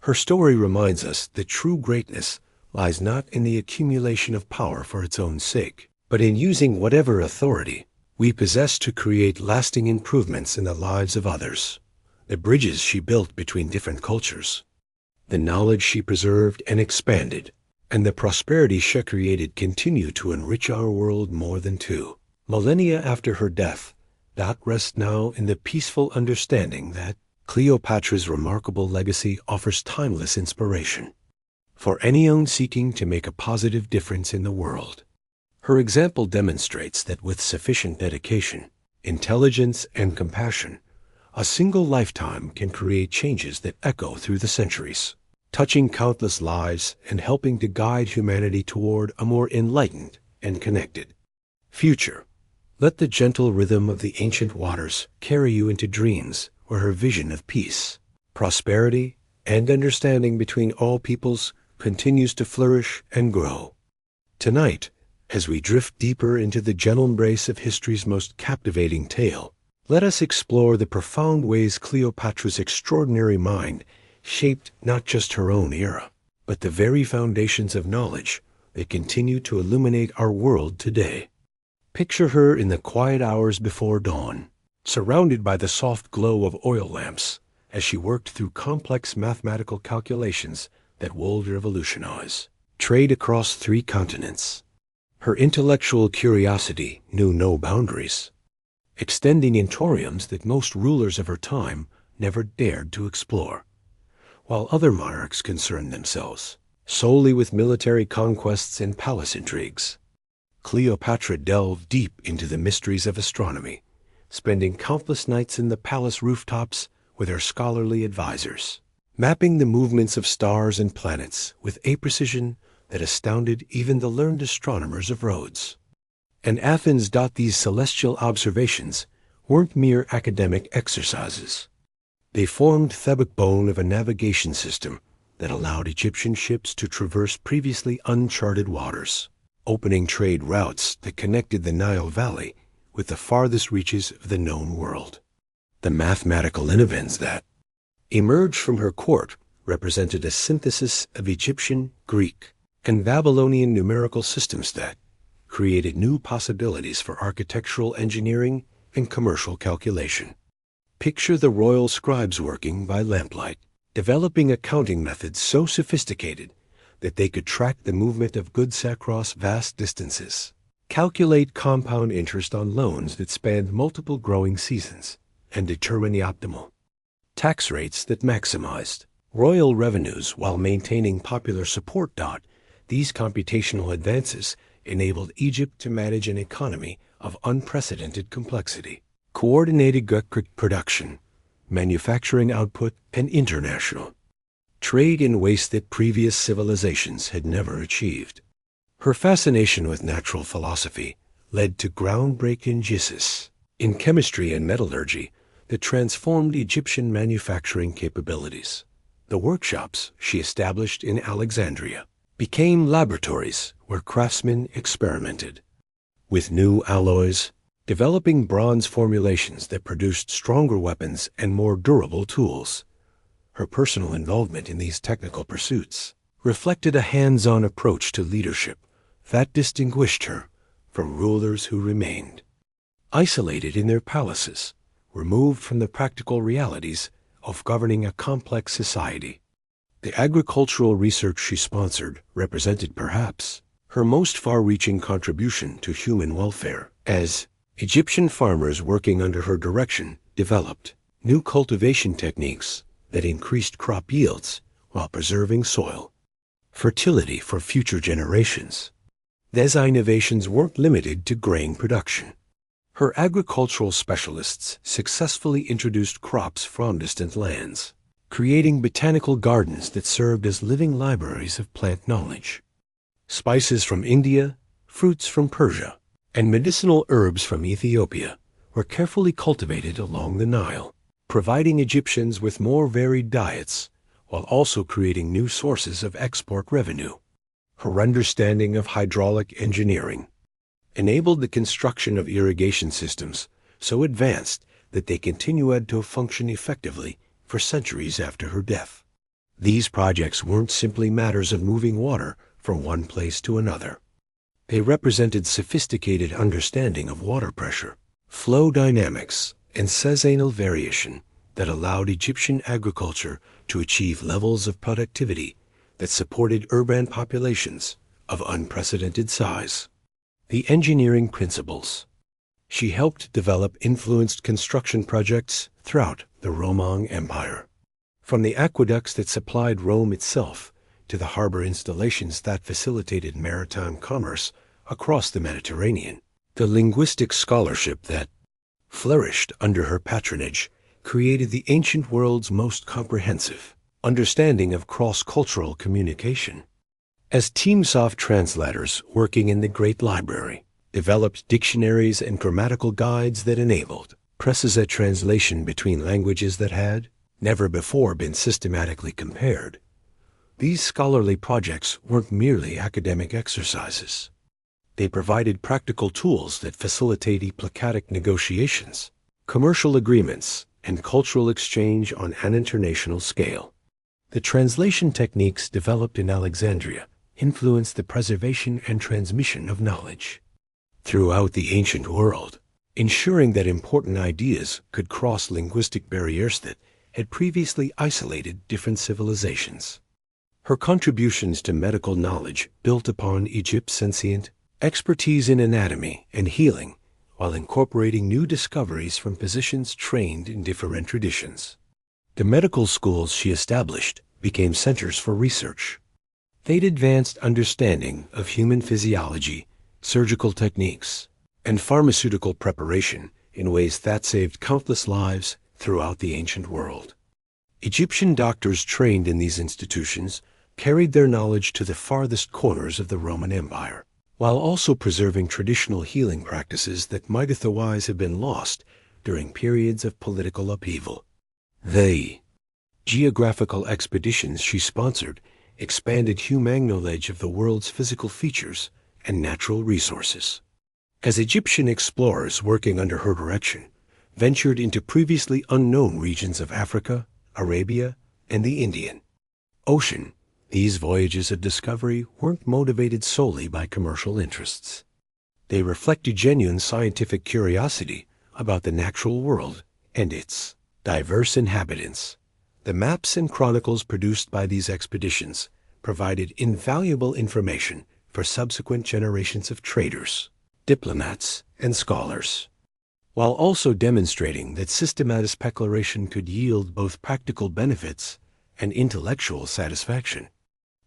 Her story reminds us that true greatness lies not in the accumulation of power for its own sake, but in using whatever authority we possess to create lasting improvements in the lives of others. The bridges she built between different cultures, the knowledge she preserved and expanded, and the prosperity she created continue to enrich our world more than 2 millennia after her death. That rests now in the peaceful understanding that Cleopatra's remarkable legacy offers timeless inspiration for anyone seeking to make a positive difference in the world. Her example demonstrates that with sufficient dedication, intelligence, and compassion, a single lifetime can create changes that echo through the centuries, touching countless lives and helping to guide humanity toward a more enlightened and connected future. Let the gentle rhythm of the ancient waters carry you into dreams where her vision of peace, prosperity, and understanding between all peoples continues to flourish and grow. Tonight, as we drift deeper into the gentle embrace of history's most captivating tale, let us explore the profound ways Cleopatra's extraordinary mind shaped not just her own era, but the very foundations of knowledge that continue to illuminate our world today. Picture her in the quiet hours before dawn, surrounded by the soft glow of oil lamps as she worked through complex mathematical calculations that would revolutionize trade across 3 continents. Her intellectual curiosity knew no boundaries, extending into territories that most rulers of her time never dared to explore. While other monarchs concerned themselves solely with military conquests and palace intrigues, Cleopatra delved deep into the mysteries of astronomy, spending countless nights in the palace rooftops with her scholarly advisors, mapping the movements of stars and planets with a precision that astounded even the learned astronomers of Rhodes. And Athens. These celestial observations weren't mere academic exercises. They formed the backbone of a navigation system that allowed Egyptian ships to traverse previously uncharted waters, opening trade routes that connected the Nile Valley with the farthest reaches of the known world. The mathematical innovations that emerged from her court represented a synthesis of Egyptian, Greek, and Babylonian numerical systems that created new possibilities for architectural engineering and commercial calculation. Picture the royal scribes working by lamplight, developing accounting methods so sophisticated that they could track the movement of goods across vast distances, calculate compound interest on loans that spanned multiple growing seasons, and determine the optimal tax rates that maximized royal revenues while maintaining popular support. These computational advances enabled Egypt to manage an economy of unprecedented complexity, coordinated production, manufacturing output, and international trade in ways that previous civilizations had never achieved. Her fascination with natural philosophy led to groundbreaking genesis in chemistry and metallurgy that transformed Egyptian manufacturing capabilities. The workshops she established in Alexandria became laboratories where craftsmen experimented with new alloys, developing bronze formulations that produced stronger weapons and more durable tools. Her personal involvement in these technical pursuits reflected a hands-on approach to leadership that distinguished her from rulers who remained isolated in their palaces, removed from the practical realities of governing a complex society. The agricultural research she sponsored represented perhaps her most far-reaching contribution to human welfare, as Egyptian farmers working under her direction developed new cultivation techniques that increased crop yields while preserving soil fertility for future generations. These innovations weren't limited to grain production. Her agricultural specialists successfully introduced crops from distant lands, creating botanical gardens that served as living libraries of plant knowledge. Spices from India, fruits from Persia, and medicinal herbs from Ethiopia were carefully cultivated along the Nile, providing Egyptians with more varied diets while also creating new sources of export revenue. Her understanding of hydraulic engineering enabled the construction of irrigation systems so advanced that they continued to function effectively for centuries after her death. These projects weren't simply matters of moving water from one place to another. They represented sophisticated understanding of water pressure, flow dynamics, and seasonal variation that allowed Egyptian agriculture to achieve levels of productivity that supported urban populations of unprecedented size. The engineering principles she helped develop influenced construction projects throughout the Roman Empire. From the aqueducts that supplied Rome itself to the harbor installations that facilitated maritime commerce across the Mediterranean, the linguistic scholarship that flourished under her patronage created the ancient world's most comprehensive understanding of cross-cultural communication. As teams of translators working in the Great Library developed dictionaries and grammatical guides that enabled precise translation between languages that had never before been systematically compared, these scholarly projects weren't merely academic exercises. They provided practical tools that facilitate diplomatic negotiations, commercial agreements, and cultural exchange on an international scale. The translation techniques developed in Alexandria influenced the preservation and transmission of knowledge throughout the ancient world, ensuring that important ideas could cross linguistic barriers that had previously isolated different civilizations. Her contributions to medical knowledge built upon Egypt's ancient expertise in anatomy and healing while incorporating new discoveries from physicians trained in different traditions. The medical schools she established became centers for research. They'd advanced understanding of human physiology, surgical techniques, and pharmaceutical preparation in ways that saved countless lives throughout the ancient world. Egyptian doctors trained in these institutions carried their knowledge to the farthest corners of the Roman Empire, while also preserving traditional healing practices that might otherwise have been lost during periods of political upheaval. The geographical expeditions she sponsored expanded human knowledge of the world's physical features and natural resources. As Egyptian explorers working under her direction ventured into previously unknown regions of Africa, Arabia, and the Indian ocean, these voyages of discovery weren't motivated solely by commercial interests. They reflected genuine scientific curiosity about the natural world and its diverse inhabitants. The maps and chronicles produced by these expeditions provided invaluable information for subsequent generations of traders, diplomats, and scholars, while also demonstrating that systematic exploration could yield both practical benefits and intellectual satisfaction.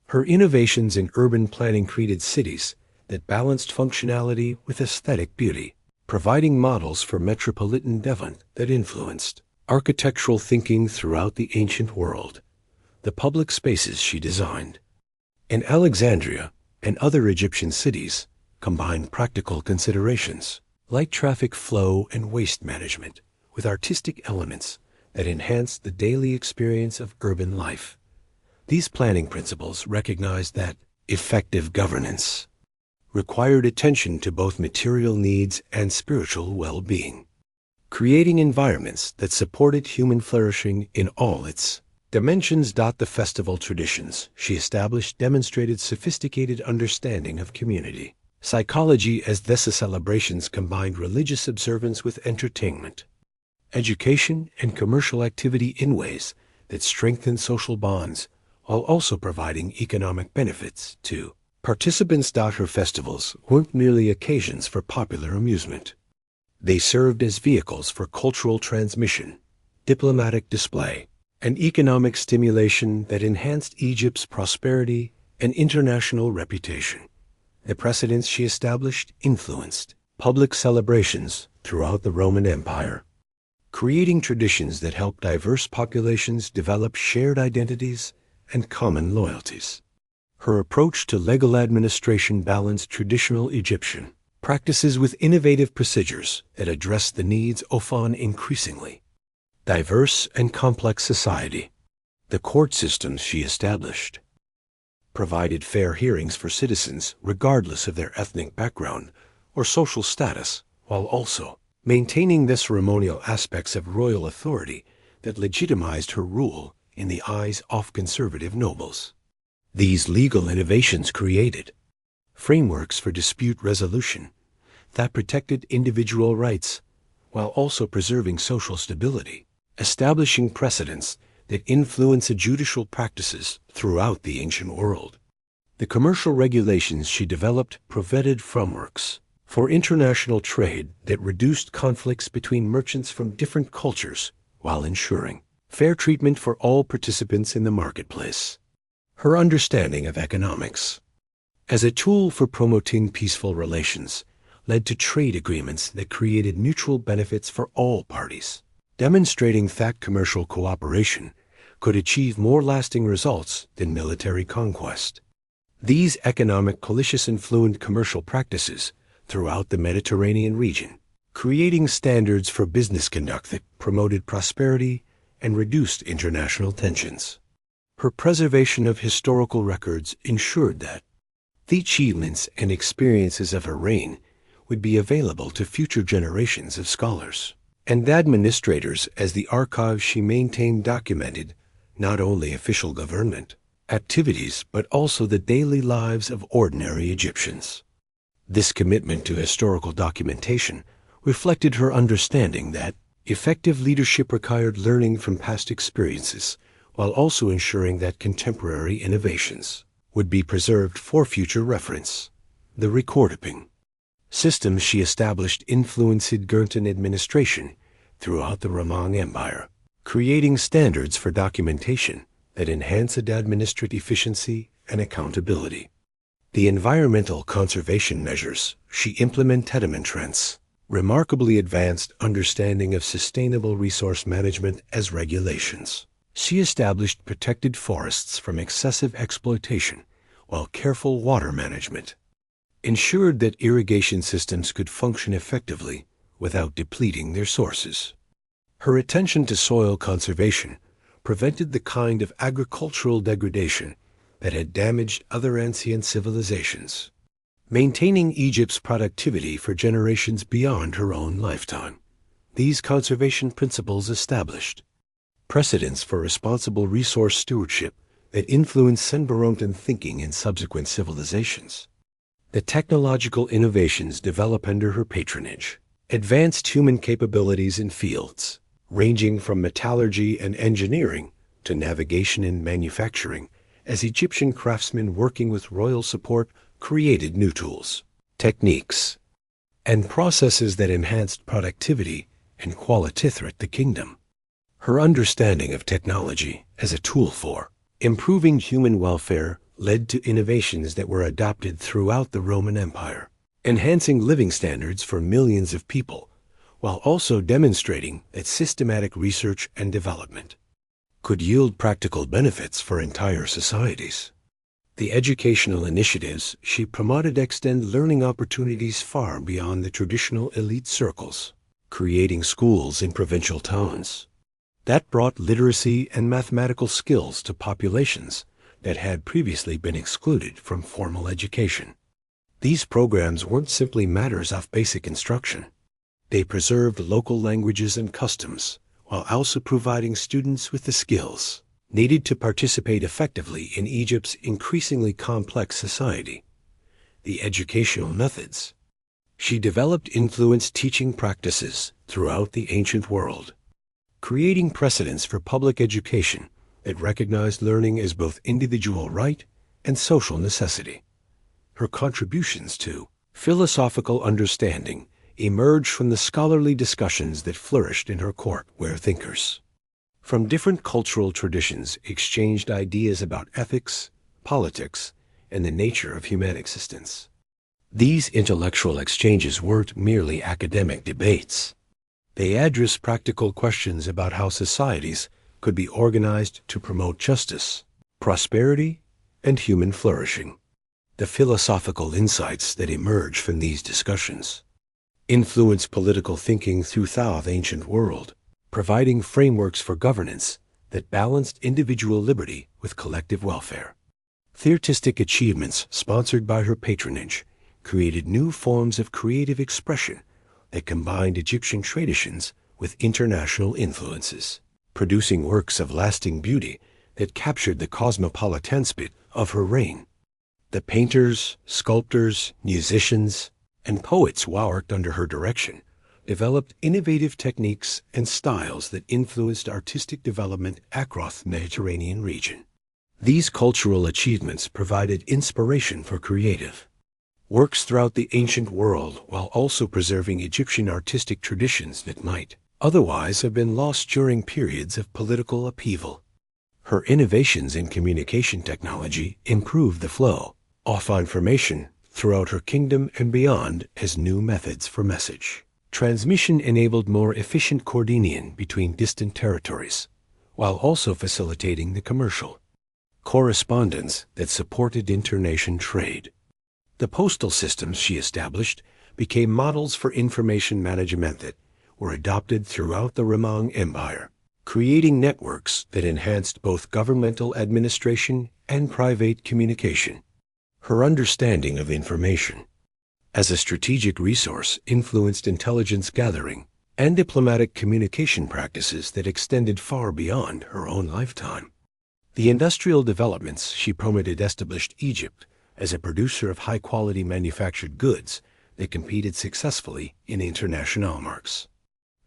Her innovations in urban planning created cities that balanced functionality with aesthetic beauty, providing models for metropolitan development that influenced architectural thinking throughout the ancient world. The public spaces she designed in Alexandria and other Egyptian cities combined practical considerations like traffic flow and waste management with artistic elements that enhanced the daily experience of urban life. These planning principles recognized that effective governance required attention to both material needs and spiritual well-being, creating environments that supported human flourishing in all its dimensions. The festival traditions she established demonstrated sophisticated understanding of community psychology as these celebrations combined religious observance with entertainment, education, and commercial activity in ways that strengthened social bonds while also providing economic benefits to participants. Her festivals weren't merely occasions for popular amusement. They served as vehicles for cultural transmission, diplomatic display, and economic stimulation that enhanced Egypt's prosperity and international reputation. The precedents she established influenced public celebrations throughout the Roman Empire, creating traditions that helped diverse populations develop shared identities and common loyalties. Her approach to legal administration balanced traditional Egyptian practices with innovative procedures that addressed the needs of an increasingly diverse and complex society. The court systems she established provided fair hearings for citizens regardless of their ethnic background or social status, while also maintaining the ceremonial aspects of royal authority that legitimized her rule in the eyes of conservative nobles. These legal innovations created frameworks for dispute resolution that protected individual rights while also preserving social stability, establishing precedents that influenced judicial practices throughout the ancient world. The commercial regulations she developed provided frameworks for international trade that reduced conflicts between merchants from different cultures while ensuring fair treatment for all participants in the marketplace. Her understanding of economics as a tool for promoting peaceful relations led to trade agreements that created mutual benefits for all parties, demonstrating that commercial cooperation could achieve more lasting results than military conquest. These economic coalitions influenced commercial practices throughout the Mediterranean region, creating standards for business conduct that promoted prosperity and reduced international tensions. Her preservation of historical records ensured that the achievements and experiences of her reign would be available to future generations of scholars and administrators, as the archives she maintained documented not only official government activities but also the daily lives of ordinary Egyptians. This commitment to historical documentation reflected her understanding that effective leadership required learning from past experiences while also ensuring that contemporary innovations would be preserved for future reference. The recordkeeping system she established influenced Gurtan administration throughout the Roman Empire, creating standards for documentation that enhanced administrative efficiency and accountability. The environmental conservation measures she implemented remarkably advanced understanding of sustainable resource management as regulations. She established protected forests from excessive exploitation, while careful water management ensured that irrigation systems could function effectively without depleting their sources. Her attention to soil conservation prevented the kind of agricultural degradation that had damaged other ancient civilizations, maintaining Egypt's productivity for generations beyond her own lifetime. These conservation principles established precedents for responsible resource stewardship that influenced Senbarontan thinking in subsequent civilizations. The technological innovations developed under her patronage advanced human capabilities in fields ranging from metallurgy and engineering to navigation and manufacturing, as Egyptian craftsmen working with royal support created new tools, techniques, and processes that enhanced productivity and quality throughout the kingdom. Her understanding of technology as a tool for improving human welfare led to innovations that were adopted throughout the Roman Empire, enhancing living standards for millions of people, while also demonstrating that systematic research and development could yield practical benefits for entire societies. The educational initiatives she promoted extend learning opportunities far beyond the traditional elite circles, creating schools in provincial towns that brought literacy and mathematical skills to populations that had previously been excluded from formal education. These programs weren't simply matters of basic instruction. They preserved local languages and customs, while also providing students with the skills needed to participate effectively in Egypt's increasingly complex society. The educational methods she developed influenced teaching practices throughout the ancient world, creating precedents for public education that recognized learning as both individual right and social necessity. Her contributions to philosophical understanding emerged from the scholarly discussions that flourished in her court, where thinkers from different cultural traditions exchanged ideas about ethics, politics, and the nature of human existence. These intellectual exchanges weren't merely academic debates. They addressed practical questions about how societies could be organized to promote justice, prosperity, and human flourishing. The philosophical insights that emerged from these discussions influenced political thinking throughout the ancient world, providing frameworks for governance that balanced individual liberty with collective welfare. The artistic achievements sponsored by her patronage created new forms of creative expression that combined Egyptian traditions with international influences, producing works of lasting beauty that captured the cosmopolitan spirit of her reign. The painters, sculptors, musicians, and poets who worked under her direction developed innovative techniques and styles that influenced artistic development across the Mediterranean region. These cultural achievements provided inspiration for creative works throughout the ancient world, while also preserving Egyptian artistic traditions that might otherwise have been lost during periods of political upheaval. Her innovations in communication technology improved the flow of information throughout her kingdom and beyond, as new methods for message transmission enabled more efficient coordination between distant territories, while also facilitating the commercial correspondence that supported international trade. The postal systems she established became models for information management that were adopted throughout the Roman Empire, creating networks that enhanced both governmental administration and private communication. Her understanding of information as a strategic resource influenced intelligence gathering and diplomatic communication practices that extended far beyond her own lifetime. The industrial developments she promoted established Egypt as a producer of high-quality manufactured goods that competed successfully in international markets.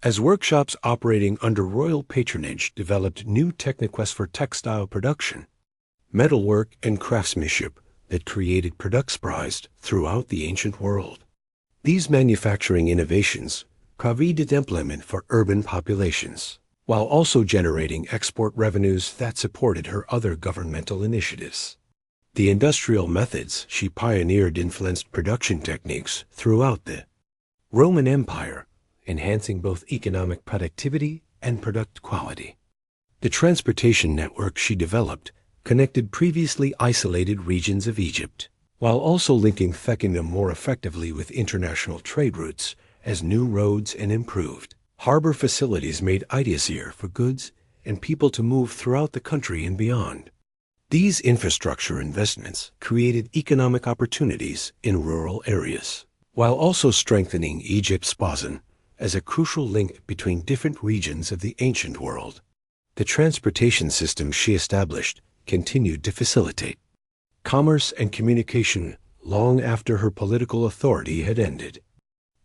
As workshops operating under royal patronage developed new techniques for textile production, metalwork, and craftsmanship that created products prized throughout the ancient world. These manufacturing innovations provided employment for urban populations, while also generating export revenues that supported her other governmental initiatives. The industrial methods she pioneered influenced production techniques throughout the Roman Empire, enhancing both economic productivity and product quality. The transportation network she developed connected previously isolated regions of Egypt, while also linking the kingdom more effectively with international trade routes as new roads and improved harbor facilities made it easier for goods and people to move throughout the country and beyond. These infrastructure investments created economic opportunities in rural areas, while also strengthening Egypt's position as a crucial link between different regions of the ancient world. The transportation system she established continued to facilitate commerce and communication long after her political authority had ended.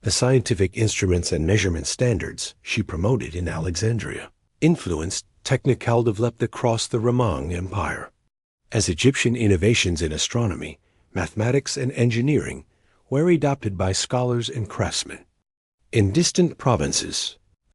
The scientific instruments and measurement standards she promoted in Alexandria influenced technical development across the Roman Empire, as Egyptian innovations in astronomy, mathematics, and engineering were adopted by scholars and craftsmen. In distant provinces,